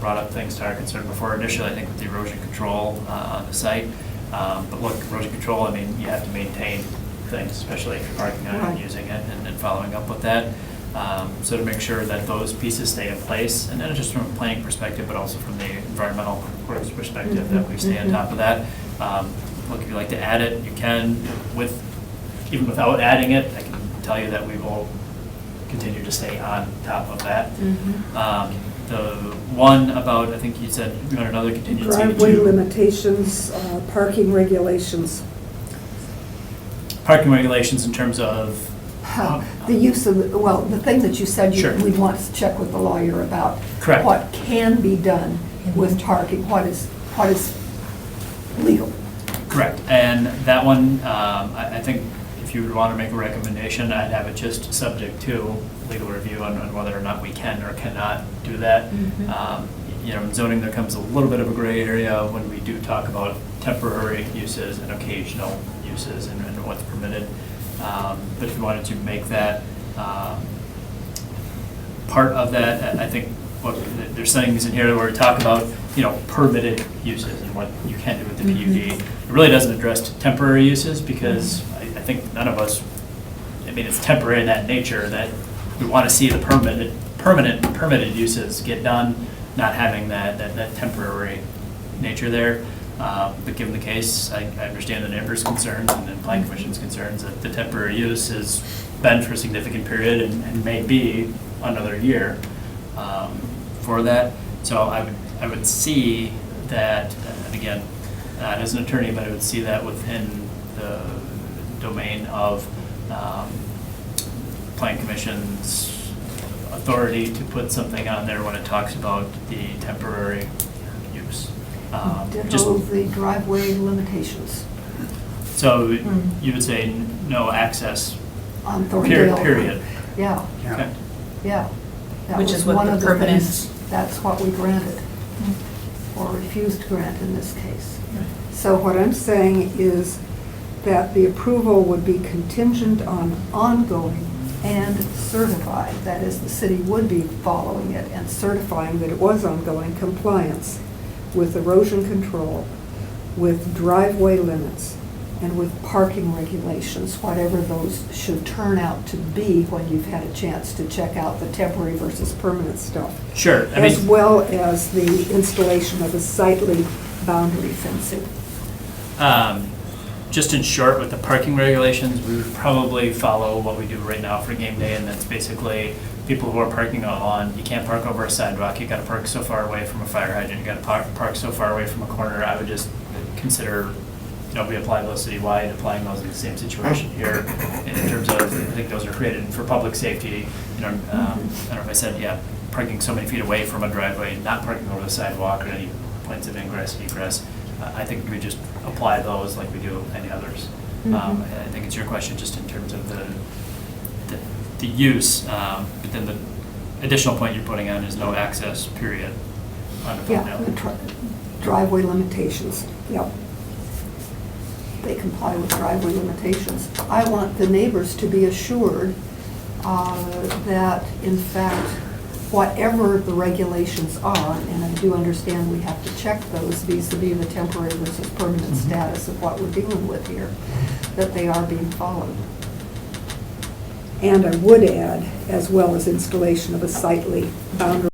brought up things to our concern before initially, I think with the erosion control on the site. But look, erosion control, I mean, you have to maintain things, especially if you're parking on it and using it and then following up with that. So to make sure that those pieces stay in place, and not just from a planning perspective, but also from the environmental court's perspective, that we stay on top of that. Look, if you'd like to add it, you can. Even without adding it, I can tell you that we will continue to stay on top of that. The one about, I think you said you had another contingency. Driveway limitations, parking regulations. Parking regulations in terms of? The use of, the thing that you said Sure. we'd want to check with the lawyer about. Correct. What can be done with parking, what is legal. Correct, and that one, I think if you would want to make a recommendation, I'd have it just subject to legal review on whether or not we can or cannot do that. In zoning, there comes a little bit of a gray area when we do talk about temporary uses and occasional uses and what's permitted. But if you wanted to make that part of that, I think, look, there's settings in here where we talk about, permitted uses and what you can do with the PUD. It really doesn't address temporary uses because I think none of us, it's temporary in that nature that we want to see the permitted uses get done, not having that temporary nature there. But given the case, I understand the neighbor's concerns and the Planning Commission's concerns that the temporary use has been for a significant period and may be another year for that. So I would see that, and again, not as an attorney, but I would see that within the domain of Planning Commission's authority to put something on there when it talks about the temporary use. Ditto the driveway limitations. So you would say no access, On Thorndale. period. Yeah, Okay. yeah. That Which was is what one the of permanent- things- That's what we granted, or refused to grant in this case. So what I'm saying is that the approval would be contingent on ongoing and certified. That is, the city would be following it and certifying that it was ongoing compliance with erosion control, with driveway limits, and with parking regulations, whatever those should turn out to be when you've had a chance to check out the temporary versus permanent stuff. Sure. As well as the installation of a sightly boundary fencing. Just in short, with the parking regulations, we would probably follow what we do right now for game day, and that's basically people who are parking on lawn, you can't park over a sidewalk, you gotta park so far away from a fire hydrant, you gotta park so far away from a corner. I would just consider, we apply those citywide, applying those in the same situation here in terms of, I think those are created for public safety. I don't know if I said, parking so many feet away from a driveway, not parking over the sidewalk or any points of ingress and egress. I think we just apply those like we do any others. And I think it's your question just in terms of the use, but then the additional point you're putting on is no access, period, on the Yeah, the driveway limitations, yep. They comply with driveway limitations. I want the neighbors to be assured that, in fact, whatever the regulations are, and I do understand we have to check those vis-a-vis the temporary versus permanent status of what we're dealing with here, that they are being followed. And I would add, as well as installation of a sightly boundary,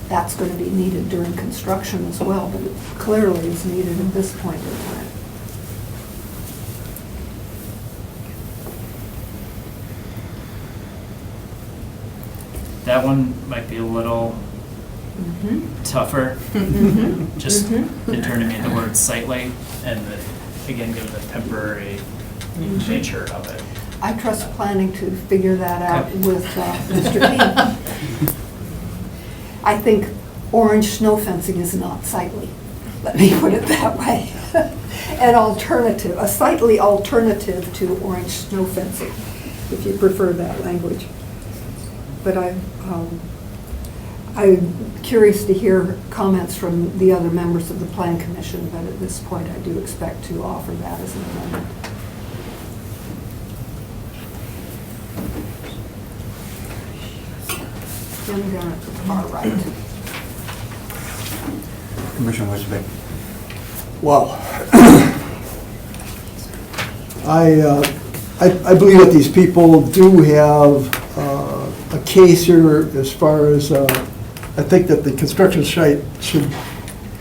that's going to be needed during construction as well, but it clearly is needed at this point in time. That one might be a little tougher, just in turning the word sightly, and again, given the temporary nature of it. I trust planning to figure that out with Mr. King. I think orange snow fencing is not sightly. Let me put it that way. An alternative, a sightly alternative to orange snow fencing, if you prefer that language. But I'm curious to hear comments from the other members of the Plan Commission, but at this point I do expect to offer that as an amendment. Jim down at the far right. Commissioner Westbeck. Well, I believe that these people do have a case here as far as, I think that the construction site should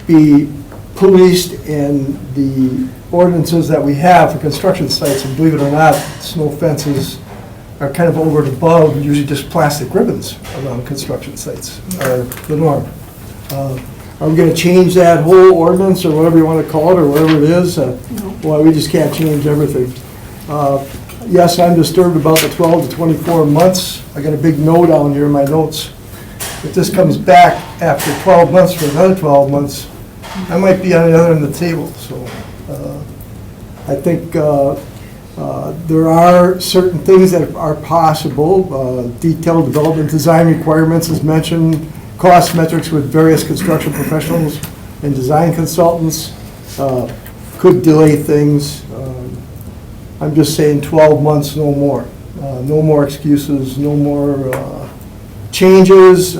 be policed, and the ordinances that we have for construction sites, and believe it or not, snow fences are kind of over and above, usually just plastic ribbons around construction sites are the norm. Are we going to change that whole ordinance, or whatever you want to call it, or whatever it is? Well, we just can't change everything. Yes, I'm disturbed about the 12 to 24 months. I got a big no down here in my notes. If this comes back after 12 months for another 12 months, I might be on the other end of the table. So I think there are certain things that are possible. Detailed development design requirements, as mentioned, cost metrics with various construction professionals and design consultants could delay things. I'm just saying 12 months, no more. No more excuses, no more changes.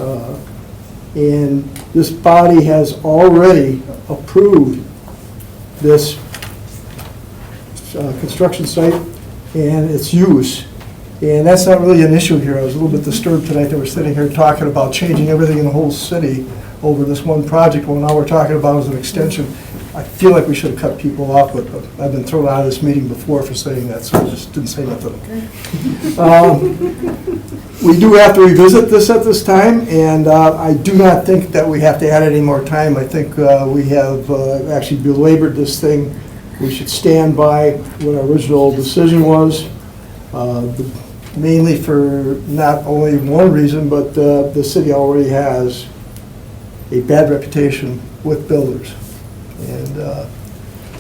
And this body has already approved this construction site and its use. And that's not really an issue here. I was a little bit disturbed tonight that we're sitting here talking about changing everything in the whole city over this one project, when all we're talking about is an extension. I feel like we should have cut people off, but I've been thrown out of this meeting before for saying that, so I just didn't say nothing. We do have to revisit this at this time, and I do not think that we have to add any more time. I think we have actually belabored this thing. We should stand by what our original decision was, mainly for not only one reason, but the city already has a bad reputation with builders. And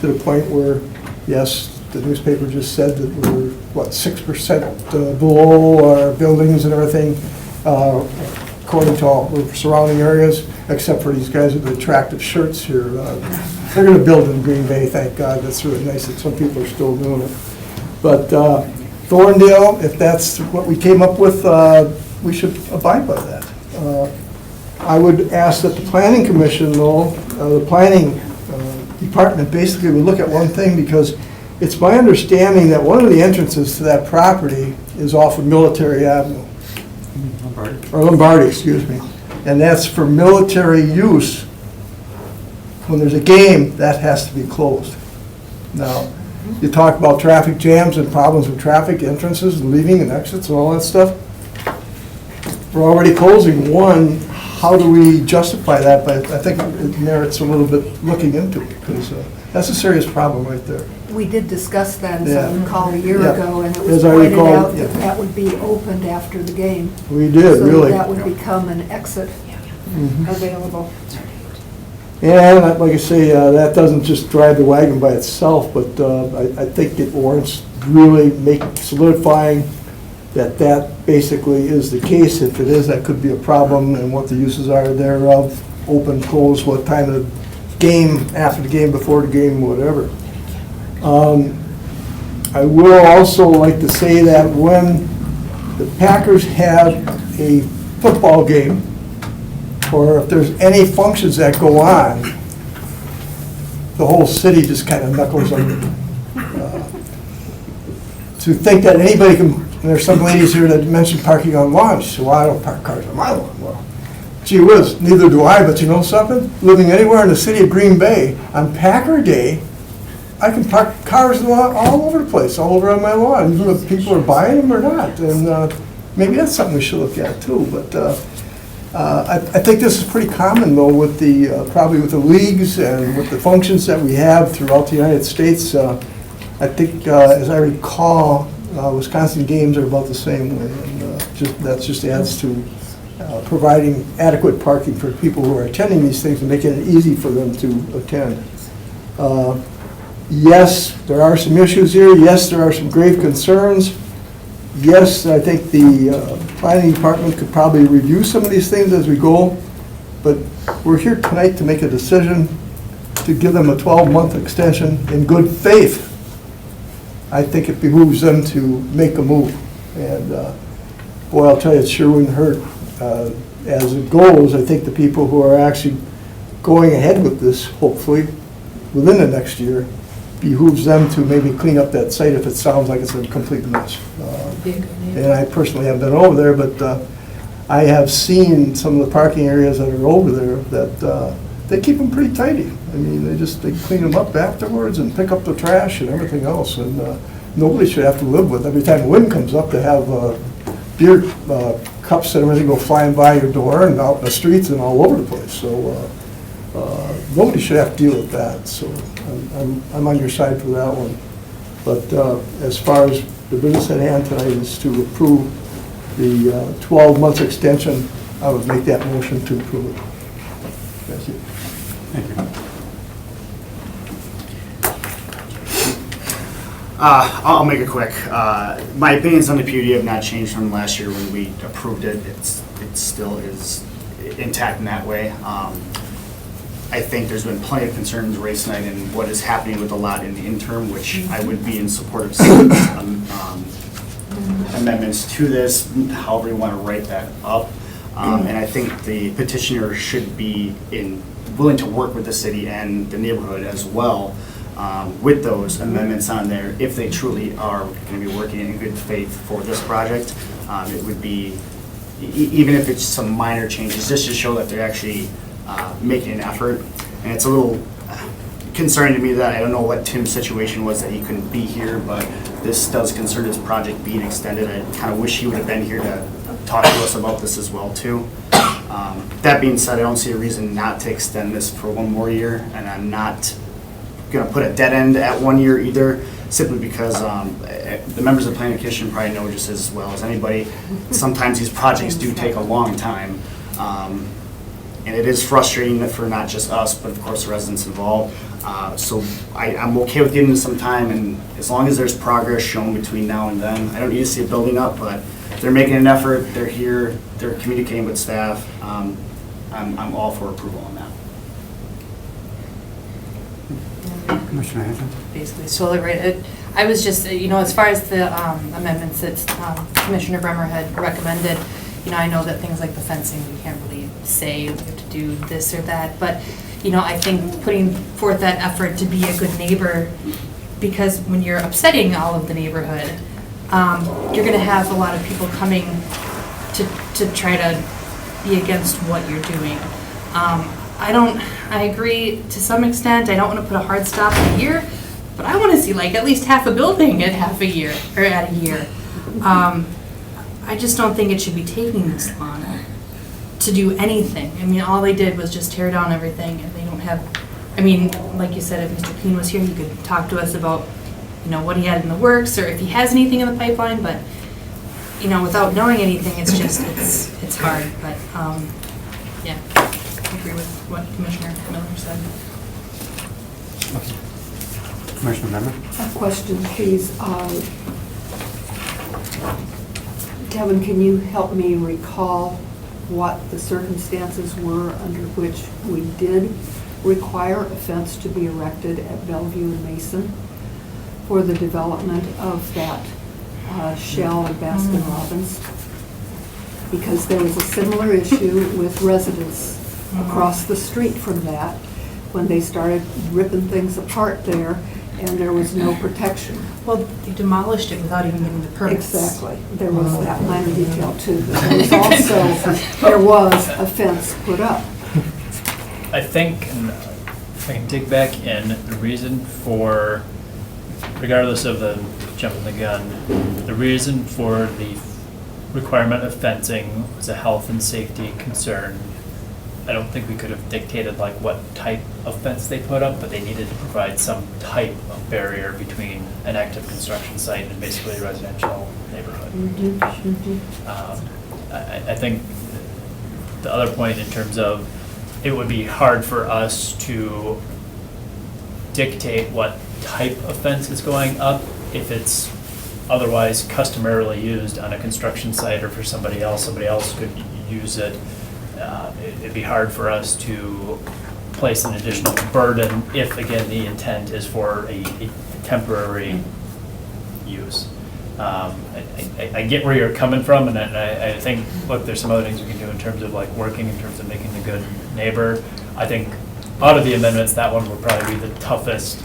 to the point where, yes, the newspaper just said that we're, 6% below our buildings and everything, according to all the surrounding areas, except for these guys with the attractive shirts here. They're going to build in Green Bay, thank God. That's really nice that some people are still doing it. But Thorndale, if that's what we came up with, we should abide by that. I would ask that the planning commission, though, the planning department basically would look at one thing, because it's my understanding that one of the entrances to that property is off of Military Avenue. Or Lombardi, excuse me. And that's for military use. When there's a game, that has to be closed. Now, you talk about traffic jams and problems with traffic entrances and leaving and exits and all that stuff. We're already closing one. How do we justify that? But I think it merits a little bit looking into, because that's a serious problem right there. We did discuss that, as Yeah. I recall, a year Yeah. ago, and it As was I pointed recall, out that yeah. that would be opened after the game. We did, So really. that would become an exit Mhm. available. And like I say, that doesn't just drive the wagon by itself, but I think it warrants really solidifying that that basically is the case. If it is, that could be a problem, and what the uses are thereof, open, close, what time of the game, after the game, before the game, whatever. I will also like to say that when the Packers have a football game, or if there's any functions that go on, the whole city just kind of knuckles under. To think that anybody can, and there's some ladies here that mentioned parking on lawn. She said, well, I don't park cars on my lawn. Well, gee whiz, neither do I, but you know something? Living anywhere in the city of Green Bay, on Packer Day, I can park cars all over the place, all over on my lawn, even if people are buying them or not. And maybe that's something we should look at too. But I think this is pretty common, though, with the probably with the leagues and with the functions that we have throughout the United States. I think, as I recall, Wisconsin games are about the same way, and that just adds to providing adequate parking for people who are attending these things and making it easy for them to attend. Yes, there are some issues here. Yes, there are some grave concerns. Yes, I think the planning department could probably review some of these things as we go, but we're here tonight to make a decision to give them a 12-month extension in good faith. I think it behooves them to make a move. And boy, I'll tell you, it sure wouldn't hurt. As it goes, I think the people who are actually going ahead with this, hopefully, within the next year, behooves them to maybe clean up that site if it sounds like it's a complete mess. And I personally haven't been over there, but I have seen some of the parking areas that are over there that they keep them pretty tidy. I mean, they clean them up afterwards and pick up the trash and everything else. And nobody should have to live with, every time the wind comes up, to have beer cups and everything go flying by your door and out in the streets and all over the place. So nobody should have to deal with that. So I'm on your side for that one. But as far as the business at hand tonight is to approve the 12-month extension, I would make that motion to approve it. Thank you. Thank you. I'll make it quick. My opinions on the PUD have not changed from last year when we approved it. It still is intact in that way. I think there's been plenty of concerns raised tonight in what is happening with the lot in the interim, which I would be in support of some amendments to this, however you want to write that up. And I think the petitioner should be willing to work with the city and the neighborhood as well with those amendments on there, if they truly are going to be working in good faith for this project. It would be, even if it's some minor changes, just to show that they're actually making an effort. And it's a little concerning to me that I don't know what Tim's situation was, that he couldn't be here, but this does concern his project being extended. I kind of wish he would have been here to talk to us about this as well too. That being said, I don't see a reason not to extend this for one more year, and I'm not going to put a dead end at 1 year either, simply because the members of the Planning Commission probably know just as well as anybody, sometimes these projects do take a long time. And it is frustrating for not just us, but of course the residents involved. So I'm okay with giving them some time, and as long as there's progress shown between now and then. I don't need to see it building up, but they're making an effort, they're here, they're communicating with staff. I'm all for approval on that. Commissioner Hanson? Basically, so I was just, as far as the amendments that Commissioner Bremer had recommended, I know that things like the fencing, we can't really say we have to do this or that, but, I think putting forth that effort to be a good neighbor, because when you're upsetting all of the neighborhood, you're gonna have a lot of people coming to try to be against what you're doing. I agree to some extent, I don't wanna put a hard stop at a year, but I wanna see like at least half a building at half a year, or at a year. I just don't think it should be taking this long to do anything. I mean, all they did was just tear down everything, and they don't have, like you said, if Mr. Keene was here, he could talk to us about, what he had in the works, or if he has anything in the pipeline, but, without knowing anything, it's just, it's hard, but, yeah, I agree with what Commissioner Miller said. Commissioner Member? A question, please. Kevin, can you help me recall what the circumstances were under which we did require a fence to be erected at Bellevue and Mason for the development of that Shell and Baskin Robbins? Because there was a similar issue with residents across the street from that when they started ripping things apart there, and there was no protection. Well, they demolished it without even getting the permits. Exactly. There was that minor detail too. But there was a fence put up. I think, and if I can dig back in, the reason for, regardless of the jumping the gun, the reason for the requirement of fencing was a health and safety concern. I don't think we could have dictated like what type of fence they put up, but they needed to provide some type of barrier between an active construction site and basically a residential neighborhood. I think the other point in terms of it would be hard for us to dictate what type of fence is going up if it's otherwise customarily used on a construction site or for somebody else could use it. It'd be hard for us to place an additional burden if, again, the intent is for a temporary use. I get where you're coming from, and I think, look, there's some other things we can do in terms of like working, in terms of making a good neighbor. I think out of the amendments, that one would probably be the toughest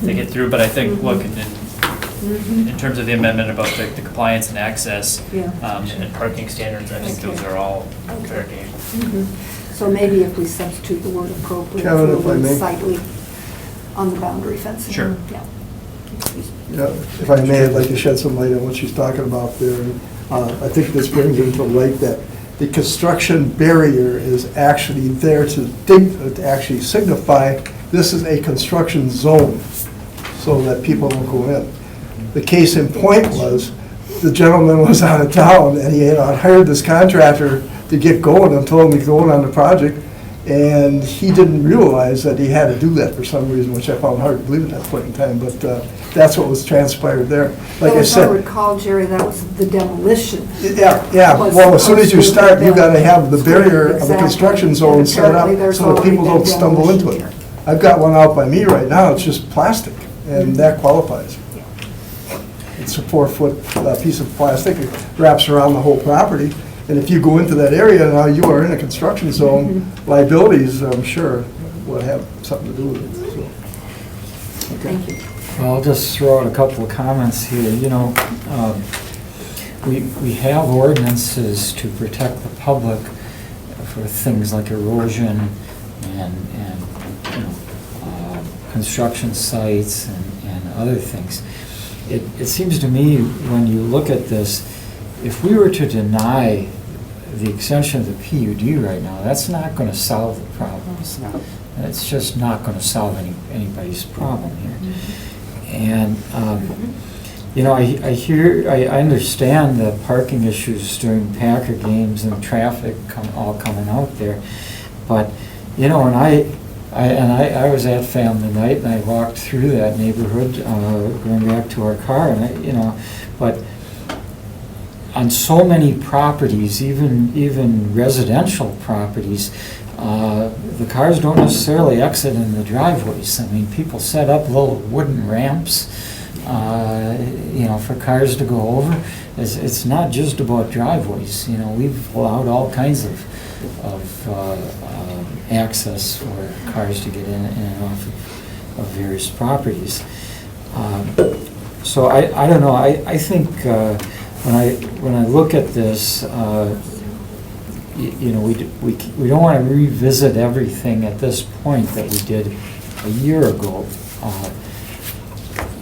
to get through, but I think, look, in terms of the amendment about the compliance and access and parking standards, I think those are all fair game. So maybe if we substitute the word appropriate Kevin, if I for may. sightly on the boundary fencing. Sure. Yeah. Yeah, if I may, I'd like to shed some light on what she's talking about there. I think this brings into light that the construction barrier is actually there to actually signify this is a construction zone, so that people don't go in. The case in point was, the gentleman was out of town, and he had hired this contractor to get going and told him he's going on the project, and he didn't realize that he had to do that for some reason, which I found hard to believe at that point in time, but that's what was transpired there. Like I As I said, recall, Jerry, that was the demolition. yeah, well, as soon as you start, you gotta have the barrier of the construction zone set up so that people don't stumble into it. I've got one out by me right now, it's just plastic, and that qualifies. It's a 4-foot piece of plastic, it wraps around the whole property, and if you go into that area, now you are in a construction zone, liabilities, I'm sure, would have something to do with it, so. Okay. Thank you. Well, I'll just throw out a couple of comments here. We have ordinances to protect the public for things like erosion and construction sites and other things. It seems to me, when you look at this, if we were to deny the extension of the PUD right now, that's not going to solve the problems. It's just not going to solve anybody's problem here. And, I understand the parking issues during Packer games and traffic all coming out there, but, when I was at family night and I walked through that neighborhood, going back to our car, and but on so many properties, even residential properties, the cars don't necessarily exit in the driveways. I mean, people set up little wooden ramps for cars to go over. It's not just about driveways, we've allowed all kinds of access for cars to get in and off of various properties. So I don't know, I think when I look at this, we don't want to revisit everything at this point that we did a year ago.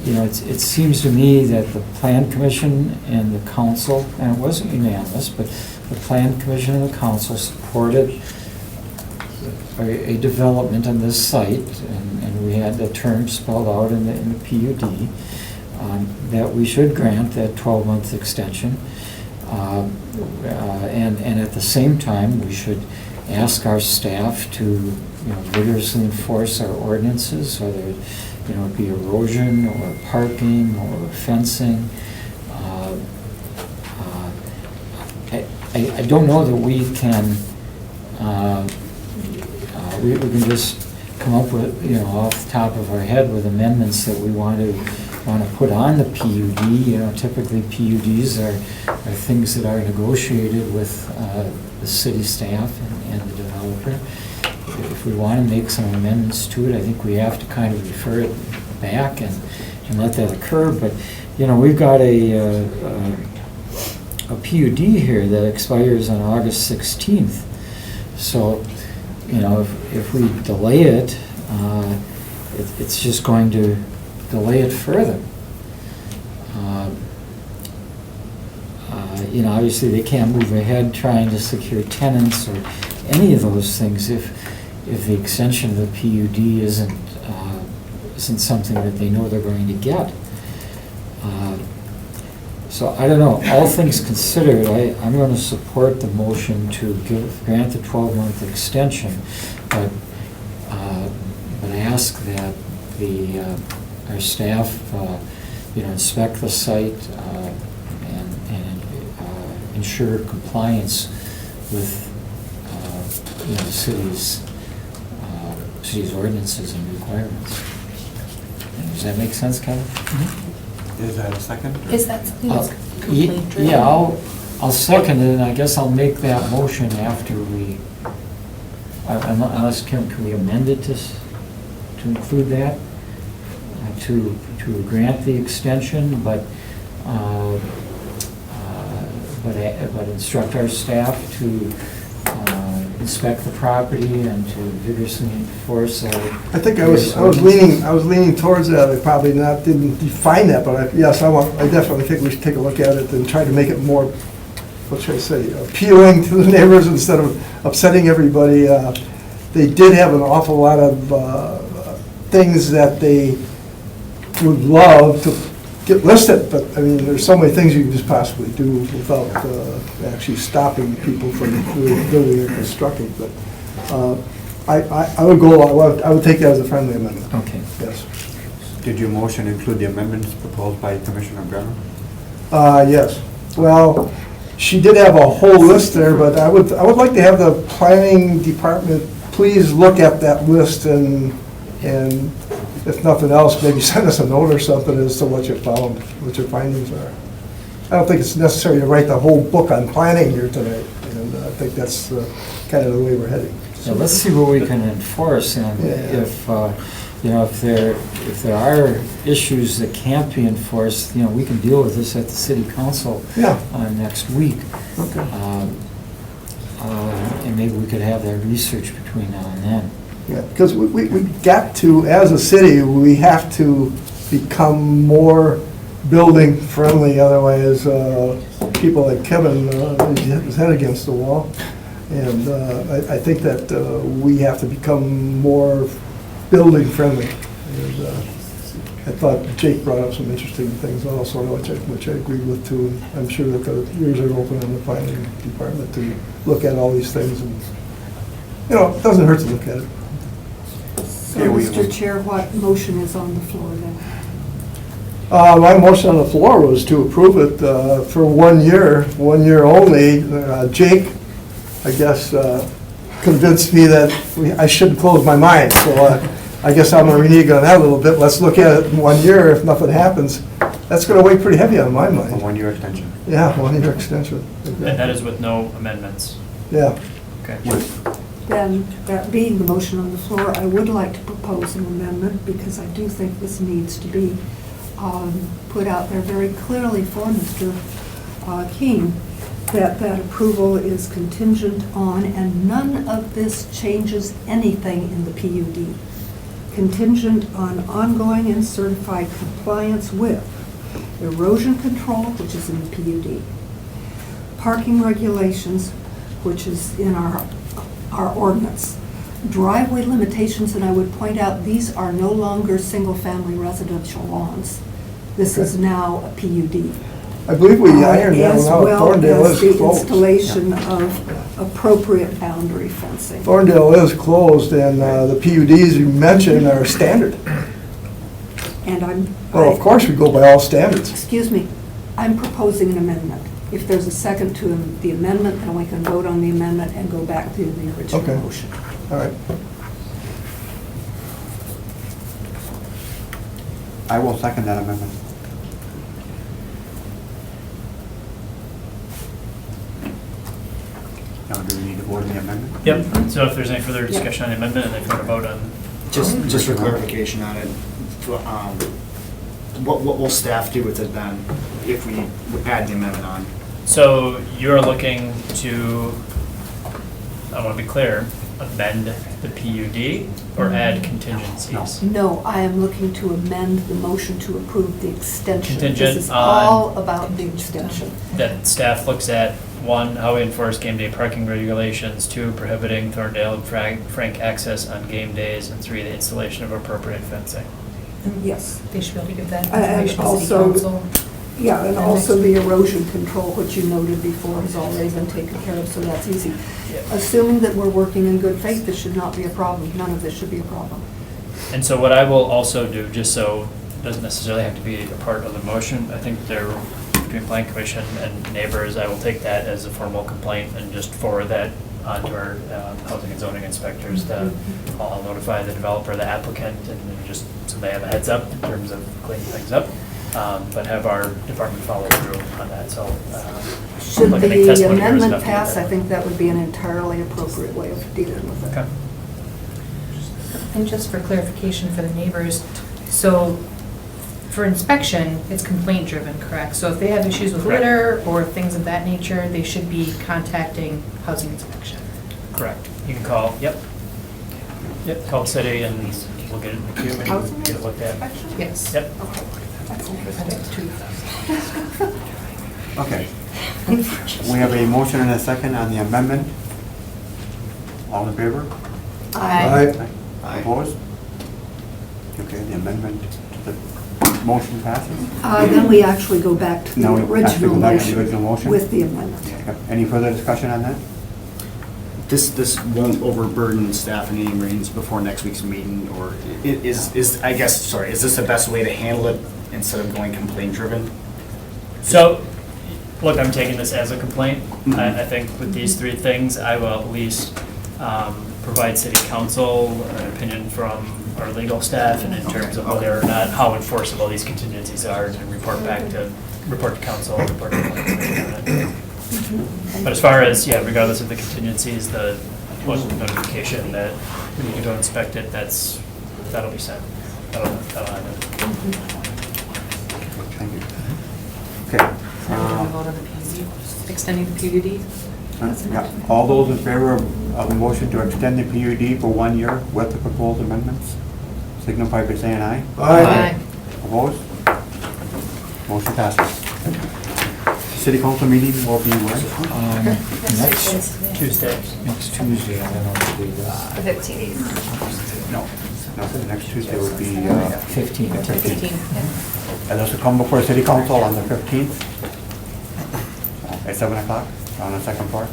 It seems to me that the Plan Commission and the council, and it wasn't unanimous, but the Plan Commission and the council supported a development on this site, and we had the term spelled out in the PUD, that we should grant that 12-month extension. And at the same time, we should ask our staff to vigorously enforce our ordinances, whether it be erosion or parking or fencing. I don't know that we can we can just come up with off the top of our head with amendments that we want to put on the PUD. Typically PUDs are things that are negotiated with the city staff and the developer. If we want to make some amendments to it, I think we have to kind of refer it back and let that occur. But we've got a PUD here that expires on August 16th. So if we delay it, it's just going to delay it further. Obviously they can't move ahead trying to secure tenants or any of those things if the extension of the PUD isn't something that they know they're going to get. So I don't know, all things considered, I'm going to support the motion to grant the 12-month extension, but I ask that our staff inspect the site and ensure compliance with the city's ordinances and requirements. Does that make sense, Kevin? Mm-hmm. Is that a second? Is that something that's complete drill? Yeah, I'll second it, and I guess I'll make that motion after we, unless, can we amend it to include that? To grant the extension, but instruct our staff to inspect the property and to vigorously enforce our. I think I was leaning towards that. I probably didn't define that, but I definitely think we should take a look at it and try to make it more, what should I say, appealing to the neighbors instead of upsetting everybody. They did have an awful lot of things that they would love to get listed, but I mean, there's so many things you can just possibly do without actually stopping people from building or constructing. But I would take that as a friendly amendment. Okay. Yes. Did your motion include the amendments proposed by Commissioner Brennan? Yes. Well, she did have a whole list there, but I would like to have the planning department please look at that list and if nothing else, maybe send us a note or something as to what you found, what your findings are. I don't think it's necessary to write the whole book on planning here tonight, and I think that's kind of the way we're heading. So let's see what we can enforce, and if there are issues that can't be enforced, we can deal with this at the city council next week. Okay. And maybe we could have that research between now and then. Yeah, because we got to, as a city, we have to become more building friendly, otherwise people like Kevin, his head against the wall. And I think that we have to become more building friendly. And I thought Jake brought up some interesting things also, which I agree with too. And I'm sure that the ears are open in the planning department to look at all these things. And it doesn't hurt to look at it. So, Mr. Chair, what motion is on the floor then? My motion on the floor was to approve it for 1 year only. Jake, I guess, convinced me that I shouldn't close my mind. So I guess I'm gonna renege on that a little bit. Let's look at it in 1 year. If nothing happens, that's gonna weigh pretty heavy on my A mind. 1-year extension. Yeah, 1 year extension. And that is with no amendments. Yeah. Okay. Then, that being the motion on the floor, I would like to propose an amendment because I do think this needs to be put out there very clearly for Mr. Keene, that that approval is contingent on, and none of this changes anything in the PUD, contingent on ongoing and certified compliance with erosion control, which is in the PUD, parking regulations, which is in our ordinance, driveway limitations, and I would point out, these are no longer single-family residential lawns. This is now a PUD. I believe we ironed that one out. Thorndale As is well as the closed. installation of appropriate boundary fencing. Thorndale is closed, and the PUDs you mentioned are standard. And Well, of course, we go by all standards. Excuse me, I'm proposing an amendment. If there's a second to the amendment, then we can vote on the amendment and go back to the Okay. original motion. All right. I will second that amendment. Now, do we need to vote on the amendment? Yep, so if there's any further discussion on the amendment, and if you want to vote on. Just for clarification on it, what will staff do with it then, if we add the amendment on? So you're looking to, I want to be clear, amend the PUD or add contingencies? No, I am looking to amend the motion to approve the extension. Contingent This is on- all about the extension. That staff looks at, one, how we enforce game day parking regulations, two, prohibiting Thorndale and Frank access on game days, and three, the installation of appropriate fencing. Yes. They should be able to give that And information to city also, council. yeah, and also the erosion control, which you noted before, has already been taken care of, so that's easy. Assuming that we're working in good faith, this should not be a problem. None of this should be a problem. And so what I will also do, just so it doesn't necessarily have to be a part of the motion, I think there, between Plan Commission and neighbors, I will take that as a formal complaint and just forward that on to our housing and zoning inspectors to, I'll notify the developer, the applicant, and then just so they have a heads up in terms of cleaning things up, but have our department follow through on that, so. Should like, I think the testimony there is amendment enough to get pass, there. I think that would be an entirely appropriate way of dealing with it. Okay. And just for clarification for the neighbors, so for inspection, it's complaint driven, correct? So if they have issues with Correct. litter or things of that nature, they should be contacting housing inspection. Correct. You can call, yep. Yep, call the city and we'll get it in the queue Housing and get it looked at. Yes. Yep. That's I interesting. think two. Okay. We have a motion and a second on the amendment. All in favor? Aye. Opposed? Okay, the amendment to the motion passes. Then we actually go back to the Now we actually original go back to the original motion motion? with the amendment. Yep. Any further discussion on that? This won't overburden staff in any means before next week's meeting, or is, I guess, sorry, is this the best way to handle it instead of going complaint driven? So, look, I'm taking this as a complaint. I think with these three things, I will at least provide city council an opinion from our legal staff and in terms of whether or not, how enforceable these contingencies are, and report to council, report to planning. But as far as, yeah, regardless of the contingencies, the notification that we need to go inspect it, that'll be sent. That'll happen. Thank you. Okay. Vote on the PUD, extending the PUD? Yeah. All those in favor of the motion to extend the PUD for 1 year with the proposed amendments, signify by saying aye. Aye. Opposed? Motion passes. City council meeting will be when? Next Tuesday. Next Tuesday, I don't know if we do that. 15th. No, the next Tuesday would be 15. 15. and this will come before city council on the 15th at 7 o'clock on the second floor.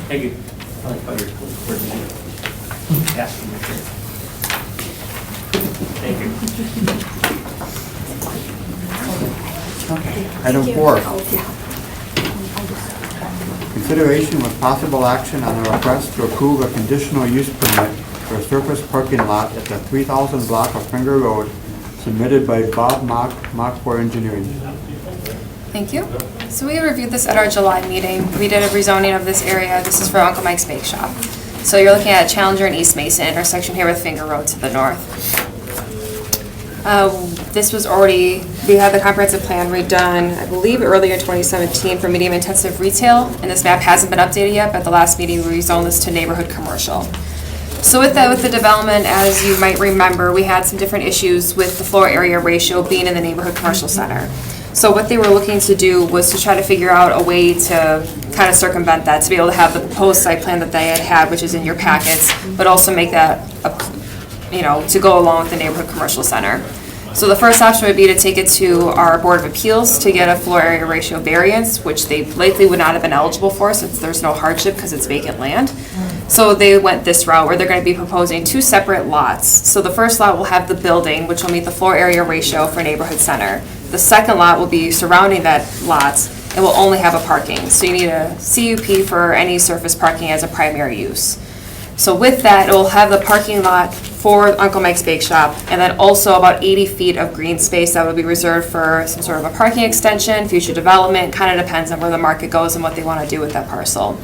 Thank you. Yeah. Thank you. Okay. Item 4. Consideration with possible action on a request to approve a conditional use permit for a surface parking lot at the 3000 block of Finger Road, submitted by Bob Mock for Engineering. Thank you. So we reviewed this at our July meeting. We did a rezoning of this area. This is for Uncle Mike's Bake Shop. So you're looking at Challenger and East Mason intersection here with Finger Road to the north. This was already, we had the comprehensive plan redone, I believe earlier in 2017 for medium intensive retail, and this map hasn't been updated yet, but the last meeting we rezoned this to neighborhood commercial. So with that, with the development, as you might remember, we had some different issues with the floor area ratio being in the neighborhood commercial center. So what they were looking to do was to try to figure out a way to kind of circumvent that, to be able to have the proposed site plan that they had, which is in your packets, but also make that, to go along with the neighborhood commercial center. So the first option would be to take it to our Board of Appeals to get a floor area ratio variance, which they likely would not have been eligible for since there's no hardship because it's vacant land. So they went this route where they're going to be proposing two separate lots. So the first lot will have the building, which will meet the floor area ratio for neighborhood center. The second lot will be surrounding that lot and will only have a parking. So you need a CUP for any surface parking as a primary use. So with that, it will have the parking lot for Uncle Mike's Bake Shop, and then also about 80 feet of green space that will be reserved for some sort of a parking extension, future development. Kind of depends on where the market goes and what they want to do with that parcel.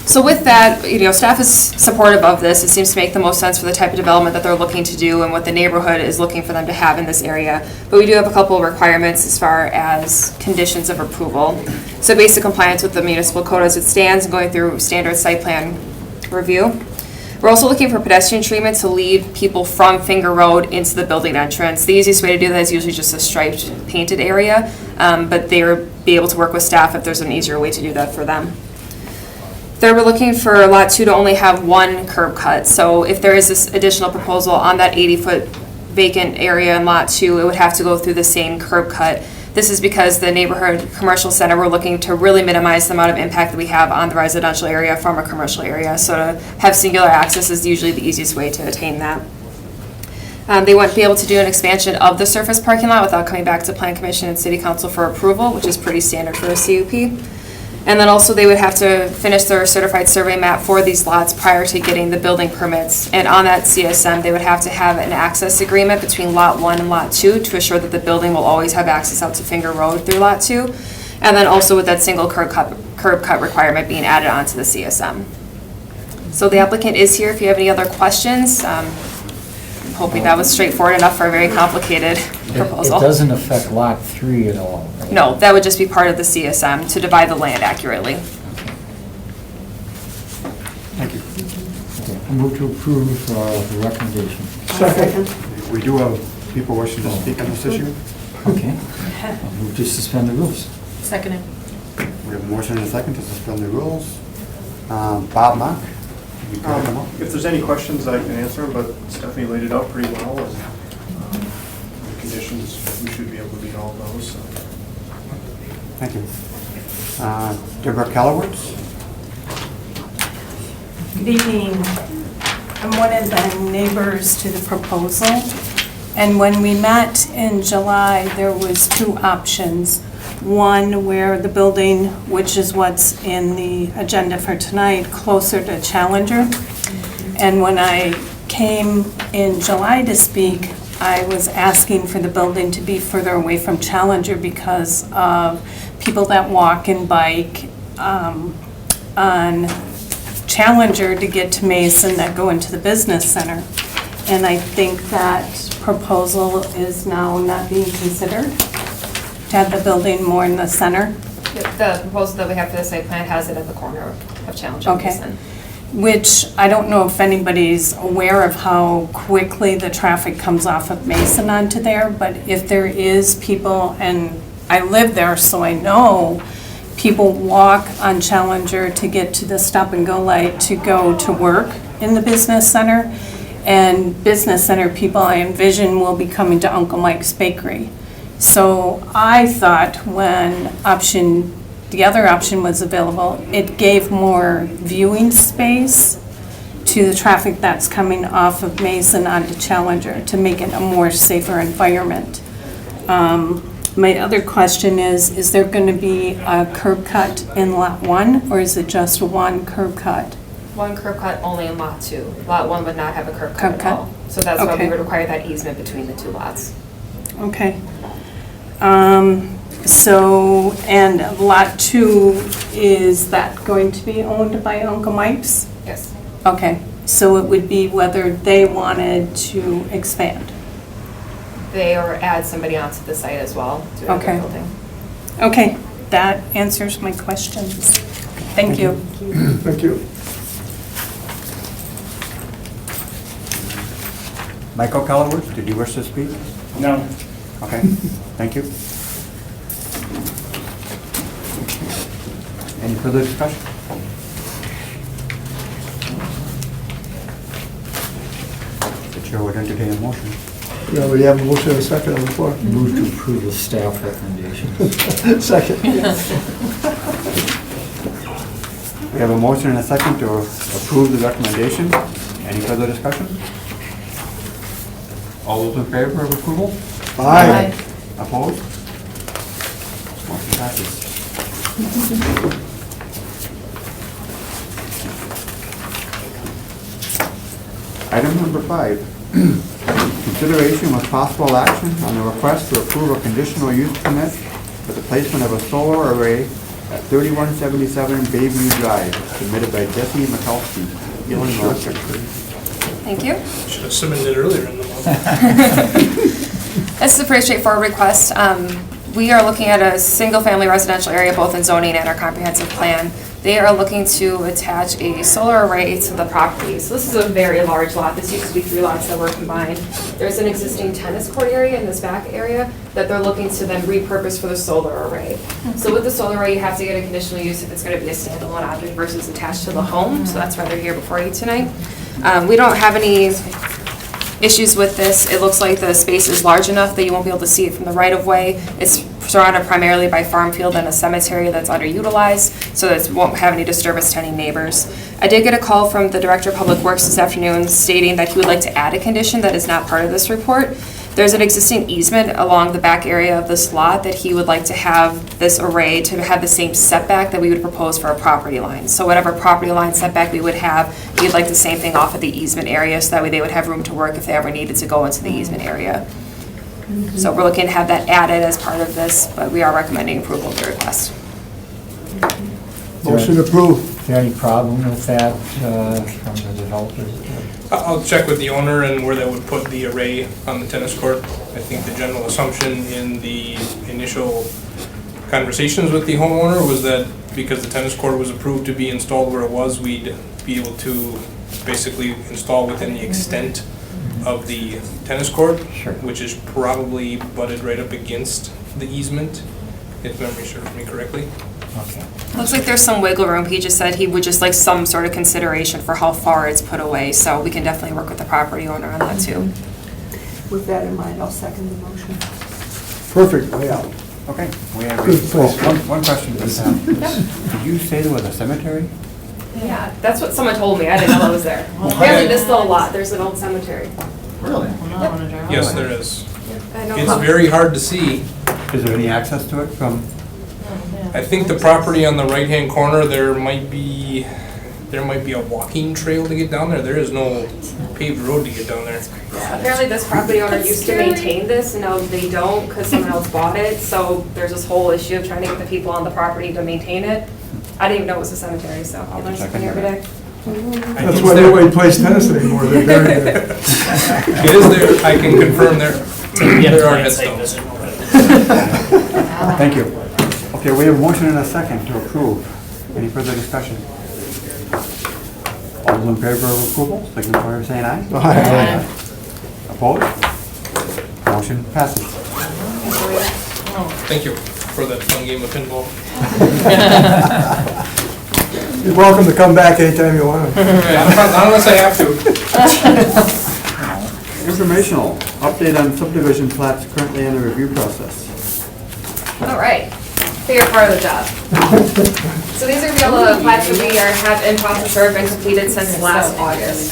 So with that, staff is supportive of this. It seems to make the most sense for the type of development that they're looking to do and what the neighborhood is looking for them to have in this area. But we do have a couple of requirements as far as conditions of approval. So basic compliance with the municipal code as it stands and going through standard site plan review. We're also looking for pedestrian treatment to lead people from Finger Road into the building entrance. The easiest way to do that is usually just a striped painted area, but they will be able to work with staff if there's an easier way to do that for them. Third, we're looking for Lot 2 to only have one curb cut. So if there is this additional proposal on that 80-foot vacant area in Lot 2, it would have to go through the same curb cut. This is because the neighborhood commercial center, we're looking to really minimize the amount of impact that we have on the residential area from a commercial area. So to have singular access is usually the easiest way to attain that. They wouldn't be able to do an expansion of the surface parking lot without coming back to Plan Commission and City Council for approval, which is pretty standard for a CUP. And then also they would have to finish their certified survey map for these lots prior to getting the building permits. And on that CSM, they would have to have an access agreement between Lot 1 and Lot 2 to assure that the building will always have access out to Finger Road through Lot 2. And then also with that single curb cut requirement being added onto the CSM. So the applicant is here if you have any other questions. I'm hoping that was straightforward enough for a very complicated proposal. It doesn't affect Lot 3 at all, right? No, that would just be part of the CSM to divide the land accurately. Thank you. Okay, I move to approve the recommendation. Second. We do have people wishing to speak on this issue. Okay. I'll move to suspend the rules. Seconded. We have a motion and a second to suspend the rules. Bob Mock, you can come up. If there's any questions, I can answer them, but Stephanie laid it out pretty well, and the conditions, we should be able to meet all of those. So. Thank you. Deborah Callowitz. Good evening. I'm one of the neighbors to the proposal. And when we met in July, there was two options. One where the building, which is what's in the agenda for tonight, closer to Challenger. And when I came in July to speak, I was asking for the building to be further away from Challenger because of people that walk and bike on Challenger to get to Mason that go into the business center. And I think that proposal is now not being considered, to have the building more in the center. The proposal that we have for the site plan has it at the corner of Challenger and Mason. Which I don't know if anybody's aware of how quickly the traffic comes off of Mason onto there, but if there is people, and I live there so I know, people walk on Challenger to get to the stop and go light to go to work in the business center. And business center people I envision will be coming to Uncle Mike's Bakery. So I thought when the other option was available, it gave more viewing space to the traffic that's coming off of Mason onto Challenger to make it a more safer environment. My other question is there going to be a curb cut in Lot 1, or is it just one curb cut? one curb cut only in Lot 2. Lot 1 would not have a curb cut Curb at cut? all. So that's why we Okay. would require that easement between the two lots. Okay. So, and Lot 2, is that going to be owned by Uncle Mike's? Yes. Okay, so it would be whether they wanted to expand? They or add somebody onto the site as well to add Okay. the building. Okay, that answers my questions. Thank you. Thank you. Michael Callerwood, did you wish to speak? No. Okay, thank you. Any further discussion? The chair would entertain a motion. Yeah, we have a motion and a second on the floor. Move to approve the staff recommendations. Second. We have a motion and a second to approve the recommendation. Any further discussion? All those in favor of approval? Aye. Opposed? Motion passes. Item number 5, consideration with possible action on the request to approve a conditional use permit for the placement of a solar array at 3177 Bayview Drive, submitted by Jesse McCulsky, Ealing Electric. Thank you. Should have submitted it earlier in the month. This is a pretty straightforward request. We are looking at a single-family residential area, both in zoning and our comprehensive plan. They are looking to attach a solar array to the property. So this is a very large lot. This used to be 3 lots that were combined. There's an existing tennis court area in this back area that they're looking to then repurpose for the solar array. So with the solar array, you have to get a conditional use if it's going to be a standalone object versus attached to the home. So that's why they're here before you tonight. We don't have any issues with this. It looks like the space is large enough that you won't be able to see it from the right-of-way. It's surrounded primarily by farm field and a cemetery that's underutilized, so that it won't have any disturbance to any neighbors. I did get a call from the Director of Public Works this afternoon stating that he would like to add a condition that is not part of this report. There's an existing easement along the back area of this lot that he would like to have this array to have the same setback that we would propose for a property line. So whatever property line setback we would have, he'd like the same thing off of the easement area, so that way they would have room to work if they ever needed to go into the easement area. So we're looking to have that added as part of this, but we are recommending approval of the request. Motion approved. Is there any problem with that from the developers? I'll check with the owner and where they would put the array on the tennis court. I think the general assumption in the initial conversations with the homeowner was that because the tennis court was approved to be installed where it was, we'd be able to basically install within the extent of the tennis court, which is probably butted right up against the easement, if memory serves me correctly. Okay. Looks like there's some wiggle room. He just said he would just like some sort of consideration for how far it's put away, so we can definitely work with the property owner on that too. With that in mind, I'll second the motion. Perfect layout. Okay, we have Good place. one question. Did you say there was a cemetery? Yeah, that's what someone told me. I didn't know it was there. Apparently this little lot, there's an old cemetery. Really? Yes, there is. I know It's how- very hard to see. Is there any access to it from? I think the property on the right-hand corner, there might be a walking trail to get down there. There is no paved road to get down there. Apparently this property owner used to maintain this, and now they don't because someone else bought it. So there's this whole issue of trying to get the people on the property to maintain it. I didn't even know it was a cemetery, so I learned something every day. That's why nobody plays tennis anymore. They're buried there. It is there, I can confirm there. There are headstones. Thank you. Okay, we have a motion and a second to approve. Any further discussion? All those in favor of approval, signify by saying aye. Aye. Opposed? Motion passes. Thank you for that fun game of pinball. You're welcome to come back anytime you want. Not unless I have to. Informational, update on subdivision plats currently in the review process. All right, favorite part of the job. So these are gonna be all the plats that we have in process or have been completed since last August.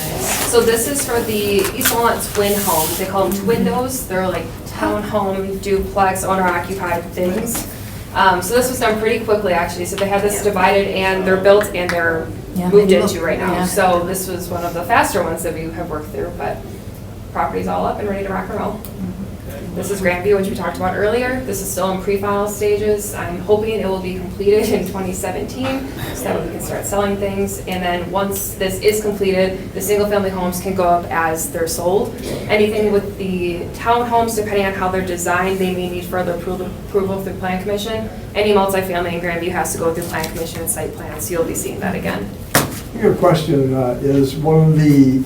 So this is for the East Walnut twin homes. They call them twindos. They're like townhome, duplex, owner occupied things. So this was done pretty quickly, actually. So they had this divided and they're built and they're moved into right now. So this was one of the faster ones that we have worked through, but property's all up and ready to rock and roll. This is Grandview, which we talked about earlier. This is still in pre-final stages. I'm hoping it will be completed in 2017, so that we can start selling things. And then once this is completed, the single-family homes can go up as they're sold. Anything with the townhomes, depending on how they're designed, they may need further approval through Plan Commission. Any multifamily in Grandview has to go through Plan Commission and site plan, so you'll be seeing that again. Your question is one of the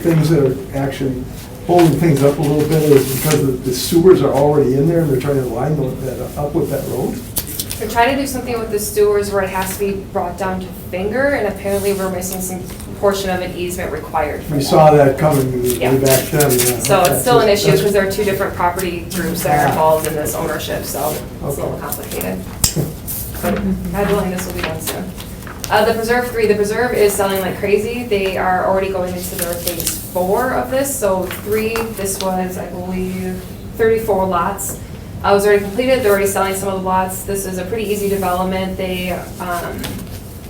things that are actually holding things up a little bit is because the sewers are already in there and they're trying to line that up with that road? They're trying to do something with the sewers where it has to be brought down to finger, and apparently we're missing some portion of an easement required for We that. saw that coming way Yeah. back then. Yeah. So it's still an issue That's- because there are two different property groups that are involved in this ownership, so it's a little complicated. But God willing, this will be done soon. The Preserve 3, the Preserve is selling like crazy. They are already going into their phase 4 of this. So 3, this was, I believe, 34 lots. It was already completed. They're already selling some of the lots. This is a pretty easy development. They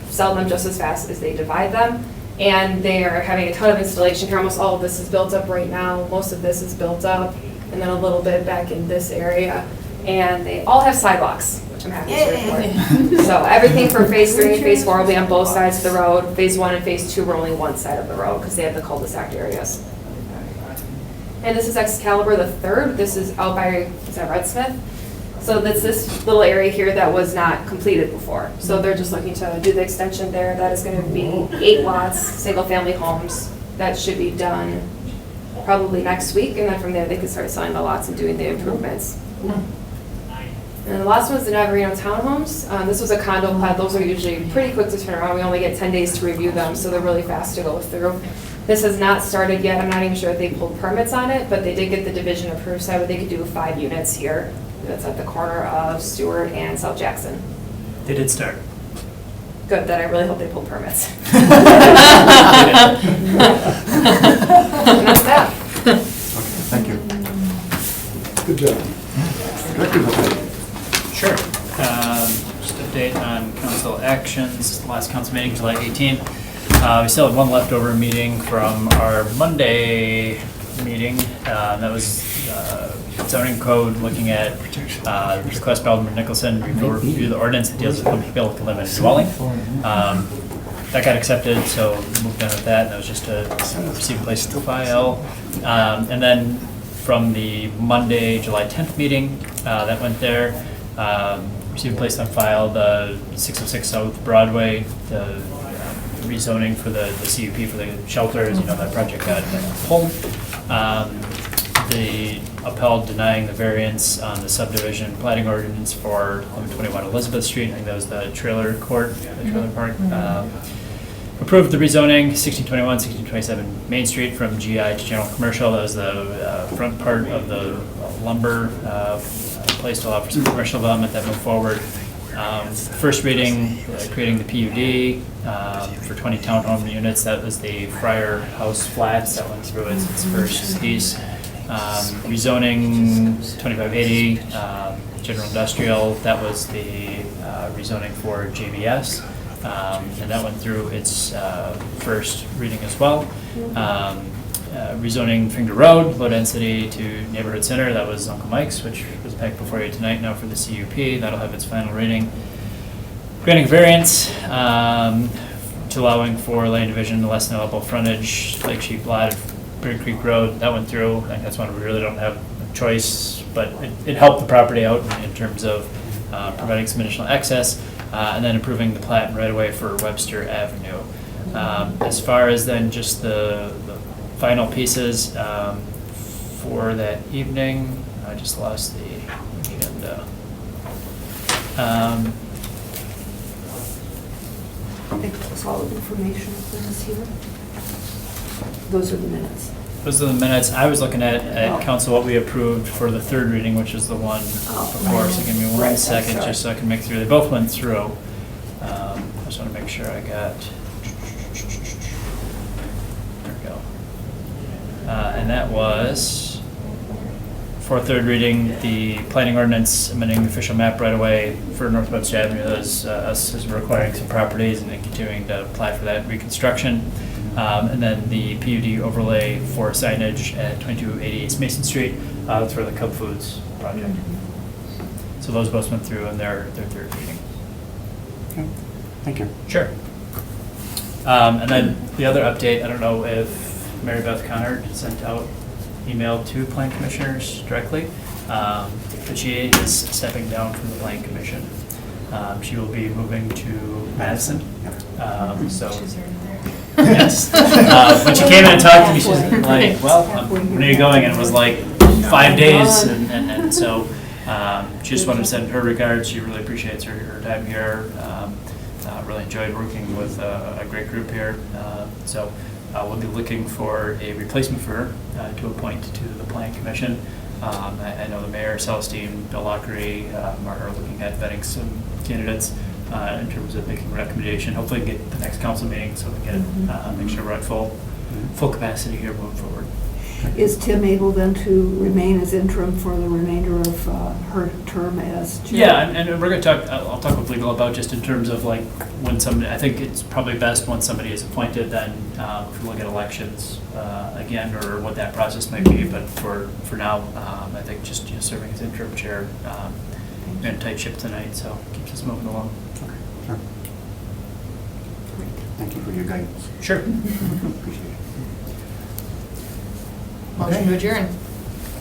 sell them just as fast as they divide them. And they are having a ton of installation here. Almost all of this is built up right now. Most of this is built up. And then a little bit back in this area. And they all have sidewalks, which I'm happy to report. So everything for phase 3 and phase 4 will be on both sides of the road. Phase 1 and phase 2 were only one side of the road because they have the cul-de-sac areas. And this is Excalibur the Third. This is out by, is that Red Smith? So that's this little area here that was not completed before. So they're just looking to do the extension there. That is going to be 8 lots, single-family homes. That should be done probably next week, and then from there they can start selling the lots and doing the improvements. And the last one is the Navarino Townhomes. This was a condo plat. Those are usually pretty quick to turn around. We only get 10 days to review them, so they're really fast to go through. This has not started yet. I'm not even sure if they pulled permits on it, but they did get the division approved, so they could do 5 units here. That's at the corner of Stewart and South Jackson. They did start. Good, then I really hope they pull permits. And that's that. Thank you. Good job. Director's update. Sure. Just update on council actions, last council meeting, July 18th. We still have one leftover meeting from our Monday meeting. That was zoning code, looking at request by Alderman Nicholson, review the ordinance that deals with public limited dwelling. That got accepted, so moved on with that, and that was just to receive, place, and file. And then from the Monday, July 10th meeting, that went there. Received, placed on file the 606 South Broadway, the rezoning for the CUP for the shelters. You know, that project got pulled. They upheld denying the variance on the subdivision planning ordinance for 1121 Elizabeth Street. I think that was the trailer court, the trailer park. Approved the rezoning 1621, 1627 Main Street from GI to general commercial. That was the front part of the lumber place to allow for some commercial development that moved forward. First reading, creating the PUD for 20 townhome units. That was the Friar House Flats. That went through its first piece. Rezoning 2580, general industrial. That was the rezoning for JBS. And that went through its first reading as well. Rezoning Finger Road, low density to neighborhood center. That was Uncle Mike's, which was back before you tonight. Now for the CUP, that'll have its final reading. Granting variance to allowing for land division, less than allowable frontage, Lake Sheep Lot, Bird Creek Road. That went through. I think that's one we really don't have a choice, but it helped the property out in terms of providing some additional access. And then approving the plat right away for Webster Avenue. As far as then just the final pieces for that evening, I just lost the agenda. I think that's all the information that is here. Those are the minutes. Those are the minutes. I was looking at council what we approved for the third reading, which is the one before. So give me one second just so I can make through. They both went through. I just want to make sure I got. There we go. And that was for third reading, the planning ordinance amending the official map right away for North Webster Avenue, us as requiring some properties and then continuing to apply for that reconstruction. And then the PUD overlay for signage at 2280 East Mason Street, that's for the Cub Foods project. So those both went through in their third reading. Okay, thank you. Sure. And then the other update, I don't know if Mary Beth Connard sent out email to plan commissioners directly, but she is stepping down from the plan commission. She will be moving to Madison. So, yes. When she came in and talked to me, she's like, well, when are you going? And it was like 5 days. And so she just wanted to send her regards. She really appreciates her time here. Really enjoyed working with a great group here. So we'll be looking for a replacement for her to appoint to the Plan Commission. I know the mayor, Celestine, Bill Lockery are looking at vetting some candidates in terms of making a recommendation. Hopefully get the next council meeting so we can make sure we're at full capacity here moving forward. Is Tim able then to remain as interim for the remainder of her term as chair? Yeah, and we're going to talk, I'll talk with legal about just in terms of like when somebody, I think it's probably best when somebody is appointed, then if we look at elections again, or what that process might be, but for now, I think just serving as interim chair, we're in a tight ship tonight, so keeps us moving along. Okay, sure. Thank you for your guidance. Sure. Appreciate it. Motion to adjourn.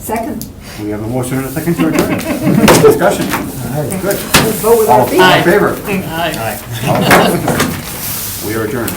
Second. We have a motion and a second to adjourn. Discussion. Good. Vote with our feet. All in favor? Aye. All opposed? We are adjourned.